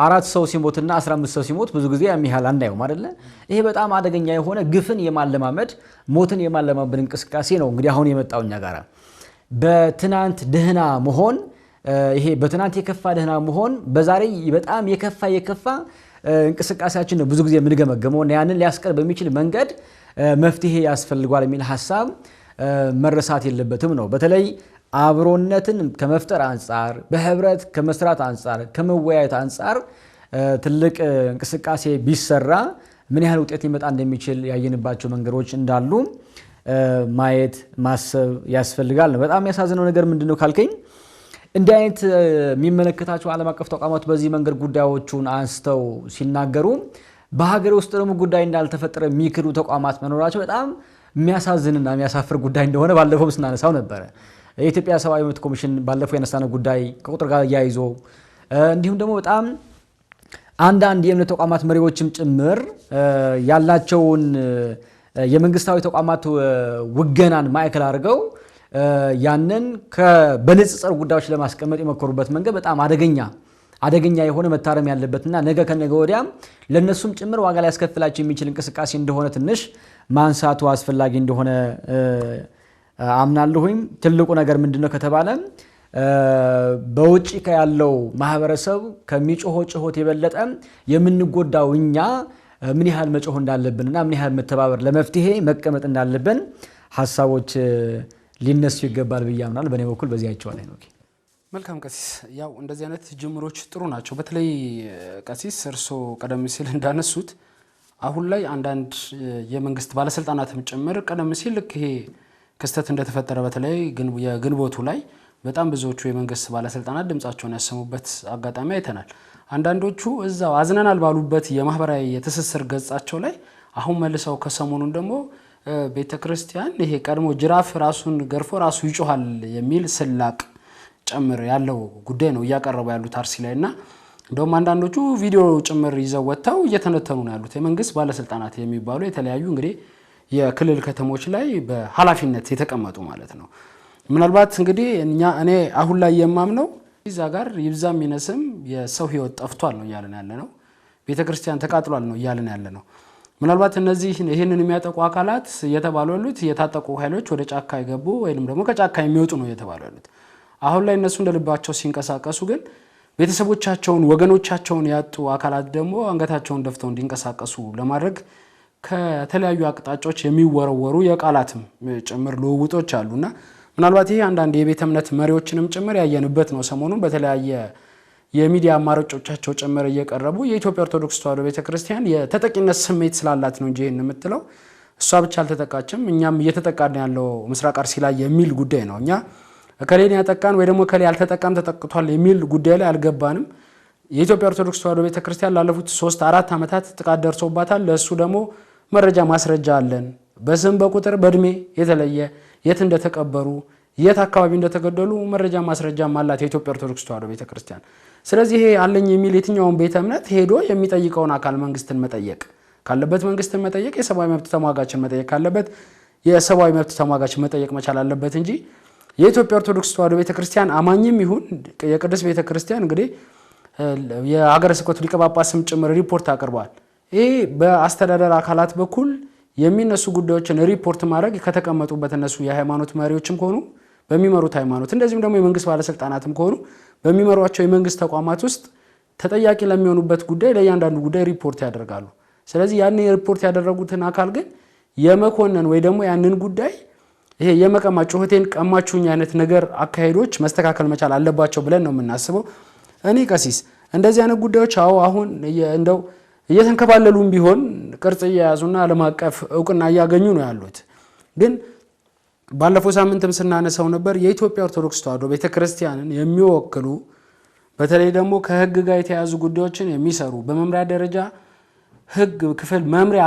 S2: 4 ሰው ሲሞትና 15 ሰው ሲሞት ብዙ ጊዜ የሚያህል አንዳየውም አይደለ? ይሄ በጣም አደገኛ የሆነ ግፍን የማለማመድ ሞትን የማለማመድ እንቅስቃሴ ነው። እንግዲህ አሁን የመጣው እኛ ጋራ በትናንት ደህና መሆን ይሄ በትናንት የከፋ ደህና መሆን በዛሬ በጣም የከፋ እንቅስቃሴያችን ነው ብዙ ጊዜ የምንገመገመው እና ያንን ሊያስቀር በሚችል መንገድ መፍትሄ ያስፈልጋል የሚል ሐሳብ መረሳት የለበትም ነው። በተለይ አብሮነትን ከመፍጠር አንፃር በህብረት ከመስራት አንፃር ከመወያየት አንፃር ትልቅ እንቅስቃሴ ቢሰራ ምን ያህል ውጤት ሊመጣ እንደሚችል ያየንባቸው መንገዶች እንዳሉ ማየት ማሰብ ያስፈልጋል ነው። በጣም ያሳዝነው ነገር ምንድነው ካልከኝ እንዲህ አይነት የሚመለከታቸው ዓለም አቀፍ ተቋማት በዚህ መንገድ ጉዳዮቹን አንስተው ሲናገሩ በሀገር ውስጥ ደግሞ ጉዳይ እንዳልተፈጠረ የሚክዱ ተቋማት መኖራቸው በጣም የሚያሳዝንና የሚያሳፍር ጉዳይ እንደሆነ ባለፈው ስናነሳው ነበር። የኢትዮጵያ ሰብአዊ መብት ኮሚሽን ባለፈው ያነሳነው ጉዳይ ከቁጥር ጋር ያይዞ እንዲሁም ደግሞ በጣም አንዳንድ የእምነት ተቋማት መሪዎችም ጭምር ያላቸውን የመንግስታዊ ተቋማት ውገናን ማዕከል አድርገው ያንን በንጽጽር ጉዳዮች ለማስቀመጥ የመከሩበት መንገድ በጣም አደገኛ የሆነ መታረም ያለበትና ነገ ከነገ ወዲያም ለነሱም ጭምር ዋጋ ላይ ያስከፍላቸው የሚችል እንቅስቃሴ እንደሆነ ትንሽ ማንሳቱ አስፈላጊ እንደሆነ አምናለሁኝ። ትልቁ ነገር ምንድነው ከተባለ በውጪ ያለው ማህበረሰብ ከሚጮሆ ጮሆት የበለጠ የምንጎዳው እኛ ምን ያህል መጮህ እንዳለብንና ምን ያህል መተባበር ለመፍትሄ መቀመጥ እንዳለብን ሐሳቦች ሊነሱ ይገባል ብዬ አምናለሁ። በእኔ በኩል በዚህ አይቼዋለሁ ነው።
S1: መልካም ቀሲስ፣ ያው እንደዚህ አይነት ጅምሮች ጥሩ ናቸው። በተለይ ቀሲስ እርሶ ቀደም ሲል እንዳነሱት አሁን ላይ አንዳንድ የመንግስት ባለስልጣናትም ጭምር ቀደም ሲል ልክ ይሄ ክስተት እንደተፈጠረ በተለይ የግንቦቱ ላይ በጣም ብዙዎቹ የመንግስት ባለስልጣናት ድምጻቸውን ያሰሙበት አጋጣሚ አይተናል። አንዳንዶቹ እዛው አዝነናል ባሉበት የማህበራዊ የትስስር ገጻቸው ላይ አሁን መልሰው ከሰሞኑን ደግሞ ቤተክርስቲያን ይሄ ቀድሞ ጅራፍ ራሱን ገርፎ ራሱ ይጮሃል የሚል ስላቅ ጭምር ያለው ጉዳይ ነው እያቀረቡ ያሉት አርሲ ላይና እንደውም አንዳንዶቹ ቪዲዮ ጭምር ይዘው ወጥተው እየተነተኑ ነው ያሉት የመንግስት ባለስልጣናት የሚባሉ የተለያዩ እንግዲህ የክልል ከተሞች ላይ በኃላፊነት የተቀመጡ ማለት ነው። ምናልባት እንግዲህ እኔ አሁን ላይ የማምነው እዛ ጋር ይብዛም ይነስም የሰው ህይወት ጠፍቷል ነው እያልን ያለ ነው። ቤተክርስቲያን ተቃጥሏል ነው እያልን ያለ ነው። ምናልባት እነዚህ ይህንን የሚያጠቁ አካላት እየተባሉ ያሉት የታጠቁ ኃይሎች ወደ ጫካ ይገቡ ወይንም ደግሞ ከጫካ የሚወጡ ነው እየተባሉ ያሉት። አሁን ላይ እነሱ እንደልባቸው ሲንቀሳቀሱ ግን ቤተሰቦቻቸውን ወገኖቻቸውን ያጡ አካላት ደግሞ አንገታቸውን ደፍተው እንዲንቀሳቀሱ ለማድረግ ከተለያዩ አቅጣጫዎች የሚወረወሩ የቃላትም ጭምር ልውውጦች አሉና ምናልባት ይሄ አንዳንድ የቤተ እምነት መሪዎችንም ጭምር ያየንበት ነው። ሰሞኑን በተለያየ የሚዲያ አማራጮቻቸው ጭምር እየቀረቡ የኢትዮጵያ ኦርቶዶክስ ተዋሕዶ ቤተክርስቲያን የተጠቂነት ስሜት ስላላት ነው እንጂ ይሄን የምትለው እሷ ብቻ አልተጠቃችም፣ እኛም እየተጠቃን ያለው ምስራቅ አርሲ ላይ የሚል ጉዳይ ነው። እኛ እከሌን ያጠቃን ወይ ደግሞ እከሌ ያልተጠቃም ተጠቅቷል የሚል ጉዳይ ላይ አልገባንም። የኢትዮጵያ ኦርቶዶክስ ተዋሕዶ ቤተክርስቲያን ላለፉት 3-4 ዓመታት ጥቃት ደርሶባታል። ለእሱ ደግሞ መረጃ ማስረጃ አለን። በስም በቁጥር በእድሜ የተለየ የት እንደተቀበሩ የት አካባቢ እንደተገደሉ መረጃ ማስረጃ አላት የኢትዮጵያ ኦርቶዶክስ ተዋሕዶ ቤተክርስቲያን። ስለዚህ ይሄ አለኝ የሚል የትኛውን ቤተ እምነት ሄዶ የሚጠይቀውን አካል መንግስትን መጠየቅ ካለበት መንግስትን መጠየቅ፣ የሰብአዊ መብት ተሟጋችን መጠየቅ ካለበት የሰብአዊ መብት ተሟጋችን መጠየቅ መቻል አለበት እንጂ የኢትዮጵያ ኦርቶዶክስ ተዋሕዶ ቤተክርስቲያን አማኝም ይሁን የቅድስት ቤተክርስቲያን እንግዲህ የሀገረ ስብከቱ ሊቀ ጳጳስም ጭምር ሪፖርት አቅርቧል። ይሄ በአስተዳደር አካላት በኩል የሚነሱ ጉዳዮችን ሪፖርት ማድረግ ከተቀመጡበት እነሱ የሃይማኖት መሪዎችም ከሆኑ በሚመሩት ሃይማኖት እንደዚህም ደግሞ የመንግስት ባለስልጣናትም ከሆኑ በሚመሯቸው የመንግስት ተቋማት ውስጥ ተጠያቂ ለሚሆኑበት ጉዳይ ለእያንዳንዱ ጉዳይ ሪፖርት ያደርጋሉ። ስለዚህ ያን ሪፖርት ያደረጉትን አካል ግን የመኮነን ወይ ደግሞ ያንን ጉዳይ ይሄ የመቀማ ጩኸቴን ቀማችሁኝ አይነት ነገር አካሄዶች መስተካከል መቻል አለባቸው ብለን ነው የምናስበው። እኔ ቀሲስ እንደዚህ አይነት ጉዳዮች አሁን እንደው እየተንከባለሉም ቢሆን ቅርጽ እየያዙና ዓለም አቀፍ እውቅና እያገኙ ነው ያሉት። ግን ባለፈው ሳምንትም ስናነሳው ነበር የኢትዮጵያ ኦርቶዶክስ ተዋሕዶ ቤተክርስቲያንን የሚወክሉ በተለይ ደግሞ ከህግ ጋር የተያዙ ጉዳዮችን የሚሰሩ በመምሪያ ደረጃ ህግ ክፍል መምሪያ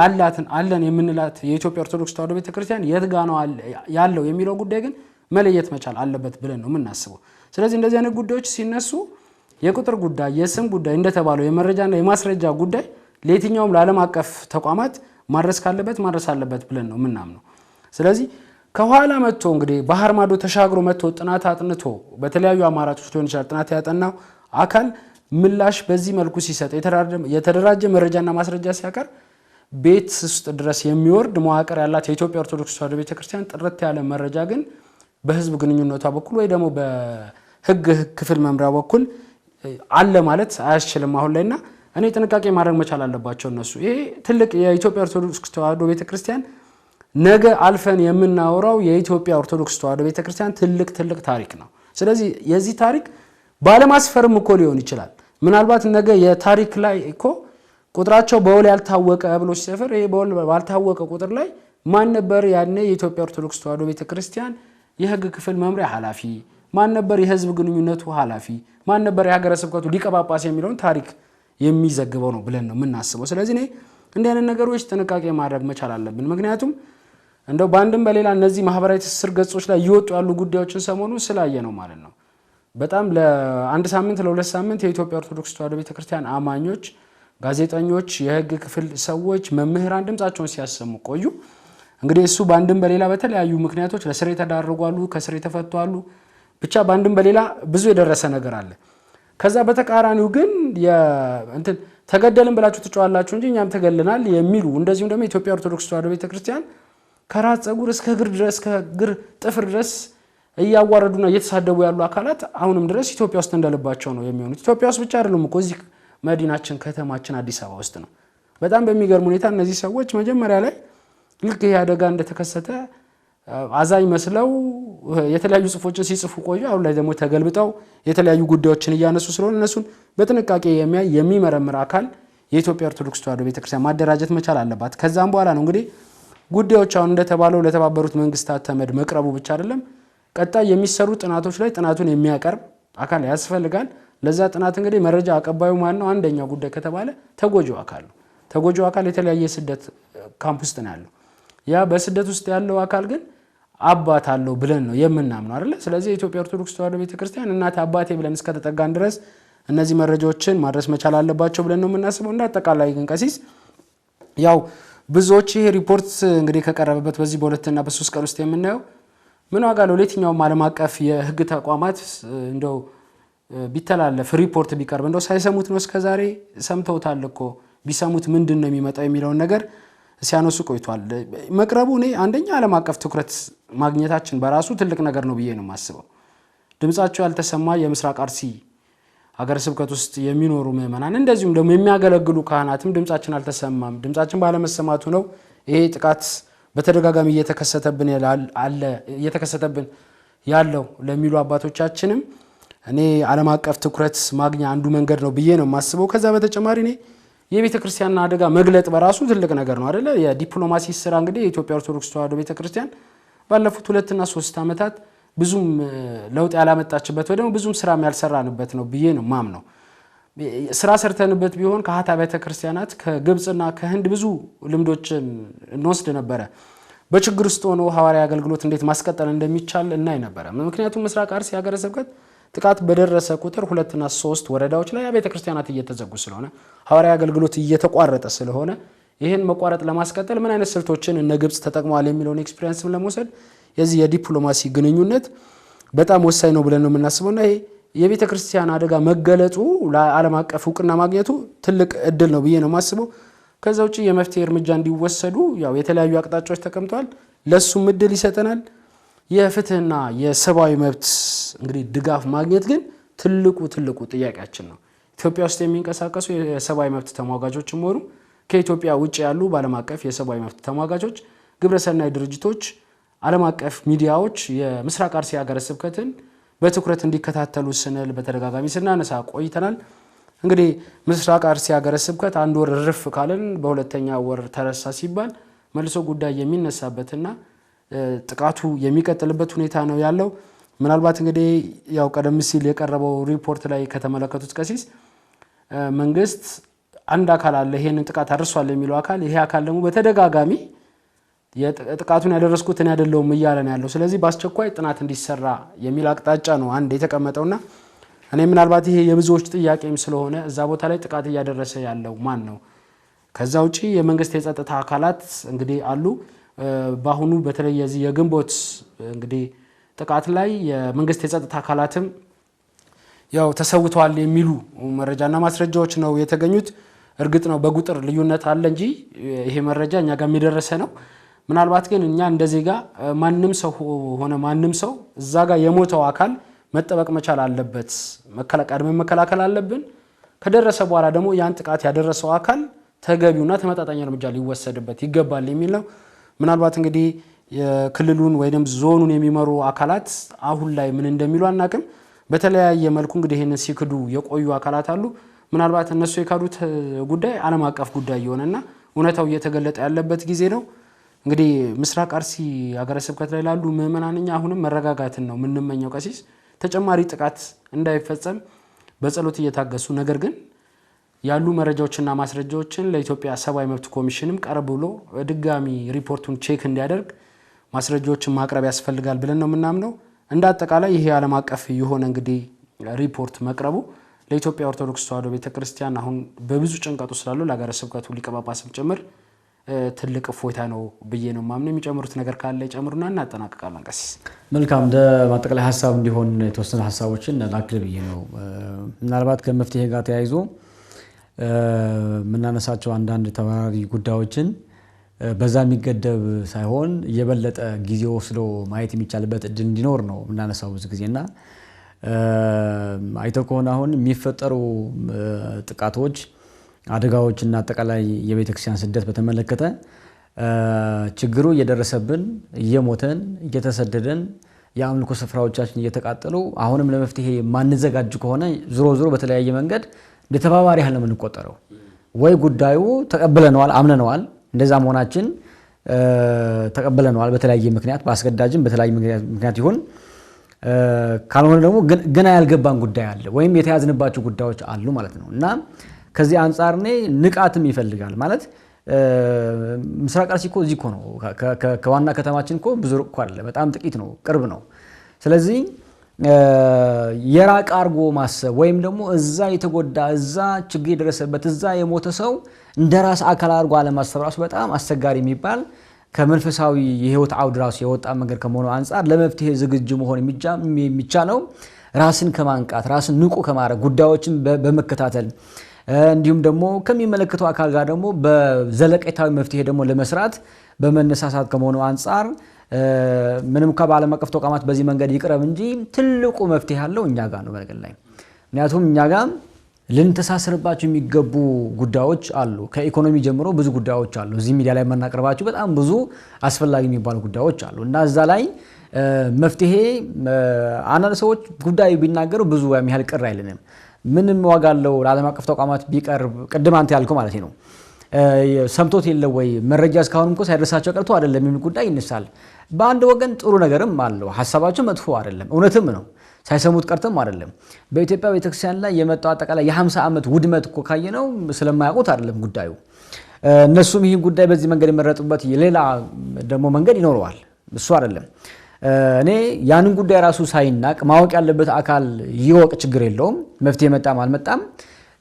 S1: አለን የምንላት የኢትዮጵያ ኦርቶዶክስ ተዋሕዶ ቤተክርስቲያን የት ጋ ነው ያለው የሚለው ጉዳይ ግን መለየት መቻል አለበት ብለን ነው የምናስበው። ስለዚህ እንደዚህ አይነት ጉዳዮች ሲነሱ የቁጥር ጉዳይ፣ የስም ጉዳይ እንደተባለው የመረጃና የማስረጃ ጉዳይ ለየትኛውም ለዓለም አቀፍ ተቋማት ማድረስ ካለበት ማድረስ አለበት ብለን ነው የምናምነው። ስለዚህ ከኋላ መጥቶ እንግዲህ ባህር ማዶ ተሻግሮ መጥቶ ጥናት አጥንቶ በተለያዩ አማራጮች ሊሆን ይችላል ጥናት ያጠናው አካል ምላሽ በዚህ መልኩ ሲሰጥ የተደራጀ መረጃና ማስረጃ ሲያቀርብ ቤት ውስጥ ድረስ የሚወርድ መዋቅር ያላት የኢትዮጵያ ኦርቶዶክስ ተዋሕዶ ቤተክርስቲያን ጥርት ያለ መረጃ ግን በህዝብ ግንኙነቷ በኩል ወይ ደግሞ በህግ ክፍል መምሪያ በኩል አለ ማለት አያስችልም አሁን ላይና እኔ ጥንቃቄ ማድረግ መቻል አለባቸው እነሱ። ይሄ ትልቅ የኢትዮጵያ ኦርቶዶክስ ተዋሕዶ ቤተክርስቲያን ነገ አልፈን የምናወራው የኢትዮጵያ ኦርቶዶክስ ተዋሕዶ ቤተክርስቲያን ትልቅ ታሪክ ነው። ስለዚህ የዚህ ታሪክ ባለማስፈርም እኮ ሊሆን ይችላል። ምናልባት ነገ የታሪክ ላይ እኮ ቁጥራቸው በውል ያልታወቀ ብሎ ሲሰፍር ይሄ በውል ባልታወቀ ቁጥር ላይ ማን ነበር ያኔ የኢትዮጵያ ኦርቶዶክስ ተዋሕዶ ቤተክርስቲያን የህግ ክፍል መምሪያ ኃላፊ፣ ማን ነበር የህዝብ ግንኙነቱ ኃላፊ፣ ማን ነበር የሀገረ ስብከቱ ሊቀ ጳጳስ የሚለውን ታሪክ የሚዘግበው ነው ብለን ነው የምናስበው። ስለዚህ እኔ እንዲህ አይነት ነገሮች ጥንቃቄ ማድረግ መቻል አለብን። ምክንያቱም እንደው በአንድም በሌላ እነዚህ ማህበራዊ ትስስር ገጾች ላይ እየወጡ ያሉ ጉዳዮችን ሰሞኑ ስላየ ነው ማለት ነው። በጣም ለአንድ ሳምንት ለሁለት ሳምንት የኢትዮጵያ ኦርቶዶክስ ተዋሕዶ ቤተክርስቲያን አማኞች፣ ጋዜጠኞች፣ የህግ ክፍል ሰዎች፣ መምህራን ድምጻቸውን ሲያሰሙ ቆዩ። እንግዲህ እሱ በአንድም በሌላ በተለያዩ ምክንያቶች ለስር የተዳረጉ አሉ፣ ከስር የተፈቱ አሉ። ብቻ በአንድም በሌላ ብዙ የደረሰ ነገር አለ። ከዛ በተቃራኒው ግን ተገደልን ብላችሁ ትጫዋላችሁ እንጂ እኛም ተገለናል የሚሉ እንደዚሁም ደግሞ የኢትዮጵያ ኦርቶዶክስ ተዋሕዶ ቤተክርስቲያን ከራስ ፀጉር እስከ እግር ድረስ ከእግር ጥፍር ድረስ እያዋረዱና እየተሳደቡ ያሉ አካላት አሁንም ድረስ ኢትዮጵያ ውስጥ እንደልባቸው ነው የሚሆኑት። ኢትዮጵያ ውስጥ ብቻ አይደሉም እኮ እዚህ መዲናችን ከተማችን አዲስ አበባ ውስጥ ነው። በጣም በሚገርም ሁኔታ እነዚህ ሰዎች መጀመሪያ ላይ ልክ ይሄ አደጋ እንደተከሰተ አዛኝ መስለው የተለያዩ ጽፎችን ሲጽፉ ቆዩ። አሁን ላይ ደግሞ ተገልብጠው የተለያዩ ጉዳዮችን እያነሱ ስለሆነ እነሱን በጥንቃቄ የሚመረምር አካል የኢትዮጵያ ኦርቶዶክስ ተዋሕዶ ቤተክርስቲያን ማደራጀት መቻል አለባት። ከዛም በኋላ ነው እንግዲህ ጉዳዮች አሁን እንደተባለው ለተባበሩት መንግስታት ተመድ መቅረቡ ብቻ አይደለም፣ ቀጣይ የሚሰሩ ጥናቶች ላይ ጥናቱን የሚያቀርብ አካል ያስፈልጋል። ለዛ ጥናት እንግዲህ መረጃ አቀባዩ ማን ነው? አንደኛው ጉዳይ ከተባለ ተጎጂው አካል ነው። ተጎጂው አካል የተለያየ ስደት ካምፕ ውስጥ ነው ያለው። ያ በስደት ውስጥ ያለው አካል ግን አባት አለው ብለን ነው የምናምነው አይደል? ስለዚህ የኢትዮጵያ ኦርቶዶክስ ተዋሕዶ ቤተክርስቲያን እናት አባቴ ብለን እስከተጠጋን ድረስ እነዚህ መረጃዎችን ማድረስ መቻል አለባቸው ብለን ነው የምናስበው። እንደ አጠቃላይ ግን ቀሲስ ያው ብዙዎች ይሄ ሪፖርት እንግዲህ ከቀረበበት በዚህ በሁለትና በሶስት ቀን ውስጥ የምናየው ምን ዋጋ ነው ለየትኛውም ዓለም አቀፍ የህግ ተቋማት እንደው ቢተላለፍ ሪፖርት ቢቀርብ እንደው ሳይሰሙት ነው እስከዛሬ ሰምተውታል እኮ ቢሰሙት ምንድነው የሚመጣው የሚለውን ነገር ሲያነሱ ቆይቷል። መቅረቡ እኔ አንደኛ ዓለም አቀፍ ትኩረት ማግኘታችን በራሱ ትልቅ ነገር ነው ብዬ ነው የማስበው። ድምጻቸው ያልተሰማ የምስራቅ አርሲ ሀገረ ስብከት ውስጥ የሚኖሩ ምዕመናን እንደዚሁም ደግሞ የሚያገለግሉ ካህናትም ድምጻችን አልተሰማም፣ ድምጻችን ባለመሰማቱ ነው ይሄ ጥቃት በተደጋጋሚ እየተከሰተብን ያለው ለሚሉ አባቶቻችንም እኔ ዓለም አቀፍ ትኩረት ማግኛ አንዱ መንገድ ነው ብዬ ነው የማስበው። ከዛ በተጨማሪ እኔ የቤተ ክርስቲያንና አደጋ መግለጥ በራሱ ትልቅ ነገር ነው አይደለ? የዲፕሎማሲ ስራ እንግዲህ የኢትዮጵያ ኦርቶዶክስ ተዋሕዶ ቤተ ክርስቲያን ባለፉት 2 እና 3 ዓመታት ብዙም ለውጥ ያላመጣችበት ወይ ደግሞ ብዙም ስራ ያልሰራንበት ነው ብዬ ነው ማምነው። ስራ ሰርተንበት ቢሆን ከሀታ ቤተ ክርስቲያናት ከግብጽና ከህንድ ብዙ ልምዶችን እንወስድ ነበረ። በችግር ውስጥ ሆኖ ሐዋርያዊ አገልግሎት እንዴት ማስቀጠል እንደሚቻል እናይ ነበረ። ምክንያቱም ምስራቅ አርሲ ሀገረ ስብከት ጥቃት በደረሰ ቁጥር 2 እና 3 ወረዳዎች ላይ ቤተ ክርስቲያናት እየተዘጉ ስለሆነ ሐዋርያዊ አገልግሎት እየተቋረጠ ስለሆነ ይህን መቋረጥ ለማስቀጠል ምን አይነት ስልቶችን እነ ግብጽ ተጠቅመዋል የሚለውን ኤክስፒሪየንስም ለመውሰድ የዚህ የዲፕሎማሲ ግንኙነት በጣም ወሳኝ ነው ብለን ነው የምናስበውና ይሄ የቤተ ክርስቲያን አደጋ መገለጡ ለዓለም አቀፍ እውቅና ማግኘቱ ትልቅ እድል ነው ብዬ ነው የማስበው። ከዛ ውጪ የመፍትሄ እርምጃ እንዲወሰዱ ያው የተለያዩ አቅጣጫዎች ተቀምጠዋል። ለሱም እድል ይሰጠናል። የፍትህና የሰብአዊ መብት እንግዲህ ድጋፍ ማግኘት ግን ትልቁ ጥያቄያችን ነው። ኢትዮጵያ ውስጥ የሚንቀሳቀሱ የሰብአዊ መብት ተሟጋቾችም ሆኑ ከኢትዮጵያ ውጭ ያሉ በዓለም አቀፍ የሰብአዊ መብት ተሟጋቾች፣ ግብረሰናይ ድርጅቶች፣ ዓለም አቀፍ ሚዲያዎች የምስራቅ አርሲ ሀገረ ስብከትን በትኩረት እንዲከታተሉ ስንል በተደጋጋሚ ስናነሳ ቆይተናል። እንግዲህ ምስራቅ አርሲ ሀገረ ስብከት አንድ ወር ርፍ ካለን በሁለተኛ ወር ተረሳ ሲባል መልሶ ጉዳይ የሚነሳበትና ጥቃቱ የሚቀጥልበት ሁኔታ ነው ያለው። ምናልባት እንግዲህ ያው ቀደም ሲል የቀረበው ሪፖርት ላይ ከተመለከቱት ቀሲስ መንግስት አንድ አካል አለ ይሄንን ጥቃት አድርሷል የሚለው አካል፣ ይሄ አካል ደግሞ በተደጋጋሚ ጥቃቱን ያደረስኩት እኔ አይደለሁም እያለ ነው ያለው። ስለዚህ በአስቸኳይ ጥናት እንዲሰራ የሚል አቅጣጫ ነው አንድ የተቀመጠውና እኔ ምናልባት ይሄ የብዙዎች ጥያቄም ስለሆነ እዛ ቦታ ላይ ጥቃት እያደረሰ ያለው ማን ነው? ከዛ ውጪ የመንግስት የጸጥታ አካላት እንግዲህ አሉ። በአሁኑ በተለይ የዚህ የግንቦት እንግዲህ ጥቃት ላይ የመንግስት የጸጥታ አካላትም ያው ተሰውተዋል የሚሉ መረጃና ማስረጃዎች ነው የተገኙት። እርግጥ ነው በቁጥር ልዩነት አለ እንጂ ይሄ መረጃ እኛ ጋር የሚደረሰ ነው። ምናልባት ግን እኛ እንደዚህ ጋር ማንም ሰው ሆነ ማንም ሰው እዛ ጋር የሞተው አካል መጠበቅ መቻል አለበት፣ ቀድመን መከላከል አለብን። ከደረሰ በኋላ ደግሞ ያን ጥቃት ያደረሰው አካል ተገቢውና ተመጣጣኝ እርምጃ ሊወሰድበት ይገባል የሚል ነው። ምናልባት እንግዲህ የክልሉን ወይንም ዞኑን የሚመሩ አካላት አሁን ላይ ምን እንደሚሉ አናቅም። በተለያየ መልኩ እንግዲህ ይህንን ሲክዱ የቆዩ አካላት አሉ። ምናልባት እነሱ የካዱት ጉዳይ ዓለም አቀፍ ጉዳይ የሆነና እውነታው እየተገለጠ ያለበት ጊዜ ነው። እንግዲህ ምስራቅ አርሲ ሀገረ ስብከት ላይ ላሉ ምዕመናንኛ አሁንም መረጋጋትን ነው የምንመኘው። ቀሲስ ተጨማሪ ጥቃት እንዳይፈጸም በጸሎት እየታገሱ ነገር ግን ያሉ መረጃዎችና ማስረጃዎችን ለኢትዮጵያ ሰብአዊ መብት ኮሚሽንም ቀርብ ብሎ ድጋሚ ሪፖርቱን ቼክ እንዲያደርግ ማስረጃዎችን ማቅረብ ያስፈልጋል ብለን ነው የምናምነው። እንደ አጠቃላይ ይሄ ዓለም አቀፍ የሆነ እንግዲህ ሪፖርት መቅረቡ ለኢትዮጵያ ኦርቶዶክስ ተዋሕዶ ቤተክርስቲያን አሁን በብዙ ጭንቀቱ ስላሉ ለሀገረ ስብከቱ ሊቀ ጳጳስም ጭምር ትልቅ እፎይታ ነው ብዬ ነው የማምነው። የሚጨምሩት ነገር ካለ ይጨምሩና እናጠናቅቃለን። ቀሲስ
S2: መልካም፣ እንደ ማጠቃለያ ሀሳብ እንዲሆን የተወሰኑ ሀሳቦችን ላክል ብዬ ነው። ምናልባት ከመፍትሄ ጋር ተያይዞ የምናነሳቸው አንዳንድ ተባራሪ ጉዳዮችን በዛ የሚገደብ ሳይሆን የበለጠ ጊዜ ወስዶ ማየት የሚቻልበት እድል እንዲኖር ነው የምናነሳው ብዙ ጊዜና አይተው ከሆነ አሁን የሚፈጠሩ ጥቃቶች፣ አደጋዎችና አጠቃላይ የቤተክርስቲያን ስደት በተመለከተ ችግሩ እየደረሰብን እየሞተን እየተሰደደን የአምልኮ ስፍራዎቻችን እየተቃጠሉ አሁንም ለመፍትሄ ማንዘጋጅ ከሆነ ዞሮ በተለያየ መንገድ ለተባባሪ ያህል ነው የምንቆጠረው። ወይ ጉዳዩ ተቀበለነዋል አምነነዋል እንደዛ መሆናችን ተቀበለነዋል በተለያየ ምክንያት በአስገዳጅም በተለያየ ምክንያት ይሁን ካልሆነ ደግሞ ገና ያልገባን ጉዳይ አለ ወይም የተያዝንባቸው ጉዳዮች አሉ ማለት ነው። እና ከዚህ አንፃር ንቃትም ይፈልጋል ማለት ምስራቅ አርሲ እኮ እዚህ እኮ ነው ከዋና ከተማችን እኮ ብዙ ሩቅ እኮ አይደለም፣ በጣም ጥቂት ነው፣ ቅርብ ነው። ስለዚህ የራቅ አርጎ ማሰብ ወይም ደግሞ እዛ የተጎዳ እዛ ችግር የደረሰበት እዛ የሞተ ሰው እንደራስ አካል አርጎ አለማሰብ ራሱ በጣም አስቸጋሪ የሚባል ከመንፈሳዊ የህይወት አውድ ራሱ የወጣ መንገድ ከመሆኑ አንፃር ለመፍትሄ ዝግጁ መሆን የሚቻለው ራስን ከማንቃት ራስን ንቁ ከማድረግ ጉዳዮችን በመከታተል እንዲሁም ደግሞ ከሚመለከተው አካል ጋር ደግሞ በዘለቄታዊ መፍትሄ ደግሞ ለመስራት በመነሳሳት ከመሆኑ አንፃር ምንም ከዓለም አቀፍ ተቋማት በዚህ መንገድ ይቅረብ እንጂ ትልቁ መፍትሄ ያለው እኛ ጋር ነው በነገር ላይ ምክንያቱም እኛ ጋር ልንተሳሰርባቸው የሚገቡ ጉዳዮች አሉ ከኢኮኖሚ ጀምሮ ብዙ ጉዳዮች አሉ እዚህ ሚዲያ ላይ መናቀርባቸው በጣም ብዙ አስፈላጊ የሚባሉ ጉዳዮች አሉ እና እዛ ላይ መፍትሄ አንዳንድ ሰዎች ጉዳዩ ቢናገሩ ብዙ የሚያህል ቅር አይልንም ምንም ዋጋ አለው ለዓለም አቀፍ ተቋማት ቢቀርብ ቅድም አንተ ያልከው ማለት ነው ሰምቶት የለው ወይ መረጃ እስካሁንም እኮ ሳይደርሳቸው ቀርቶ አይደለም የሚል ጉዳይ ይነሳል በአንድ ወገን ጥሩ ነገርም አለው ሐሳባቸው መጥፎ አይደለም እውነትም ነው ሳይሰሙት ቀርተም አይደለም በኢትዮጵያ ቤተክርስቲያን ላይ የመጣው አጠቃላይ የ50 ዓመት ውድመት እኮ ካየነው ስለማያውቁት አይደለም ጉዳዩ እነሱም ይህን ጉዳይ በዚህ መንገድ የመረጡበት ሌላ ደግሞ መንገድ ይኖረዋል እሱ አይደለም እኔ ያንን ጉዳይ ራሱ ሳይናቅ ማወቅ ያለበት አካል ይወቅ ችግር የለውም መፍትሄ መጣም አልመጣም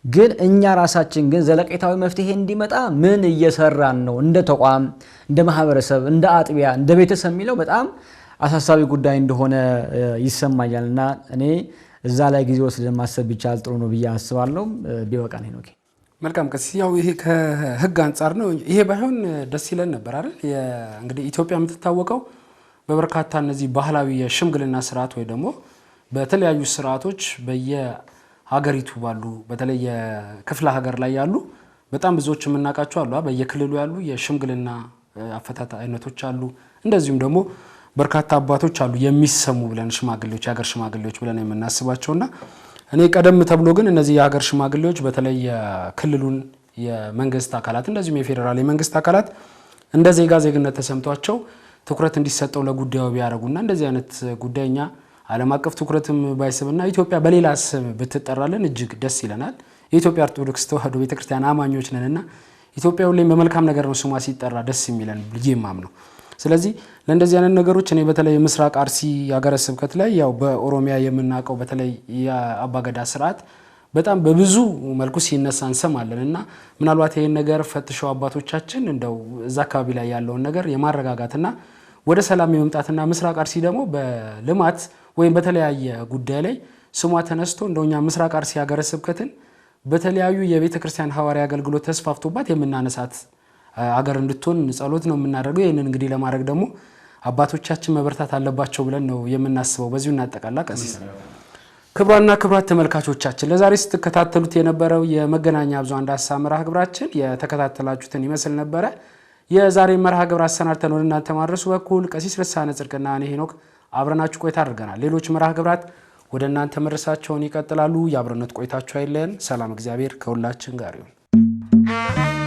S2: ግን እኛ ራሳችን ግን ዘለቄታዊ መፍትሄ እንዲመጣ ምን እየሰራን ነው እንደ ተቋም እንደ ማህበረሰብ እንደ አጥቢያ እንደ ቤተሰብ የሚለው በጣም አሳሳቢ ጉዳይ እንደሆነ ይሰማኛልና እኔ እዛ ላይ ጊዜ ወስደን ማሰብ ቢቻል ጥሩ ነው ብዬ አስባለሁ ቢበቃ ነው ኦኬ
S1: መልካም ቀሲስ ያው ይሄ ከህግ አንፃር ነው ይሄ ባይሆን ደስ ይለን ነበር አይደል እንግዲህ ኢትዮጵያ የምትታወቀው በበርካታ እነዚህ ባህላዊ የሽምግልና ስርዓት ወይ ደግሞ በተለያዩ ስርዓቶች በየሀገሪቱ ባሉ በተለይ የክፍለ ሀገር ላይ ያሉ በጣም ብዙዎች የምናውቃቸው አሉ በየክልሉ ያሉ የሽምግልና አፈታት አይነቶች አሉ እንደዚሁም ደግሞ በርካታ አባቶች አሉ የሚሰሙ ብለን ሽማግሌዎች የሀገር ሽማግሌዎች ብለን የምናስባቸውና እኔ ቀደም ተብሎ ግን እነዚህ የሀገር ሽማግሌዎች በተለይ የክልሉን የመንግስት አካላት እንደዚሁም የፌደራል የመንግስት አካላት እንደ ዜግነት ተሰምቷቸው ትኩረት እንዲሰጠው ለጉዳዩ ቢያረጉና እንደዚህ አይነት ጉዳይኛ ዓለም አቀፍ ትኩረትም ባይስብና ኢትዮጵያ በሌላ ስም ብትጠራለን እጅግ ደስ ይለናል የኢትዮጵያ ኦርቶዶክስ ተዋሕዶ ቤተክርስቲያን አማኞች ነንና ኢትዮጵያ ሁሌም በመልካም ነገር ነው ስሟ ሲጠራ ደስ የሚለን ልጄማም ነው ስለዚህ ለእንደዚህ አይነት ነገሮች እኔ በተለይ ምስራቅ አርሲ ሀገረ ስብከት ላይ ያው በኦሮሚያ የምናቀው በተለይ የአባገዳ ስርዓት በጣም በብዙ መልኩ ሲነሳ እንሰማለንና ምናልባት ይሄን ነገር ፈትሸው አባቶቻችን እንደው እዛ አካባቢ ላይ ያለውን ነገር የማረጋጋትና ወደ ሰላም የመምጣትና ምስራቅ አርሲ ደግሞ በልማት ወይም በተለያየ ጉዳይ ላይ ስሟ ተነስቶ እንደውኛ ምስራቅ አርሲ ሀገረ ስብከትን በተለያዩ የቤተክርስቲያን ሐዋርያዊ አገልግሎት ተስፋፍቶባት የምናነሳት አገር እንድትሆን ጸሎት ነው የምናደርገው ይሄንን እንግዲህ ለማድረግ ደግሞ አባቶቻችን መበርታት አለባቸው ብለን ነው የምናስበው በዚሁ እናጠቃላ ቀሲስ ክብራና ክብራት ተመልካቾቻችን ለዛሬ ስትከታተሉት የነበረው የመገናኛ ብዙሃን ዳሰሳ መርሃ ግብራችን የተከታተላችሁትን ይመስል ነበር የዛሬ መርሃ ግብር አሰናድተን ወደ እናንተ ማድረሱ በኩል ቀሲስ ልሳነ ጽድቅና እኔ ሄኖክ አብረናችሁ ቆይታ አድርገናል ሌሎች መርሃ ግብራት ወደ እናንተ መድረሳቸውን ይቀጥላሉ ያብረነት ቆይታችሁ አይለን ሰላም እግዚአብሔር ከሁላችን ጋር ይሁን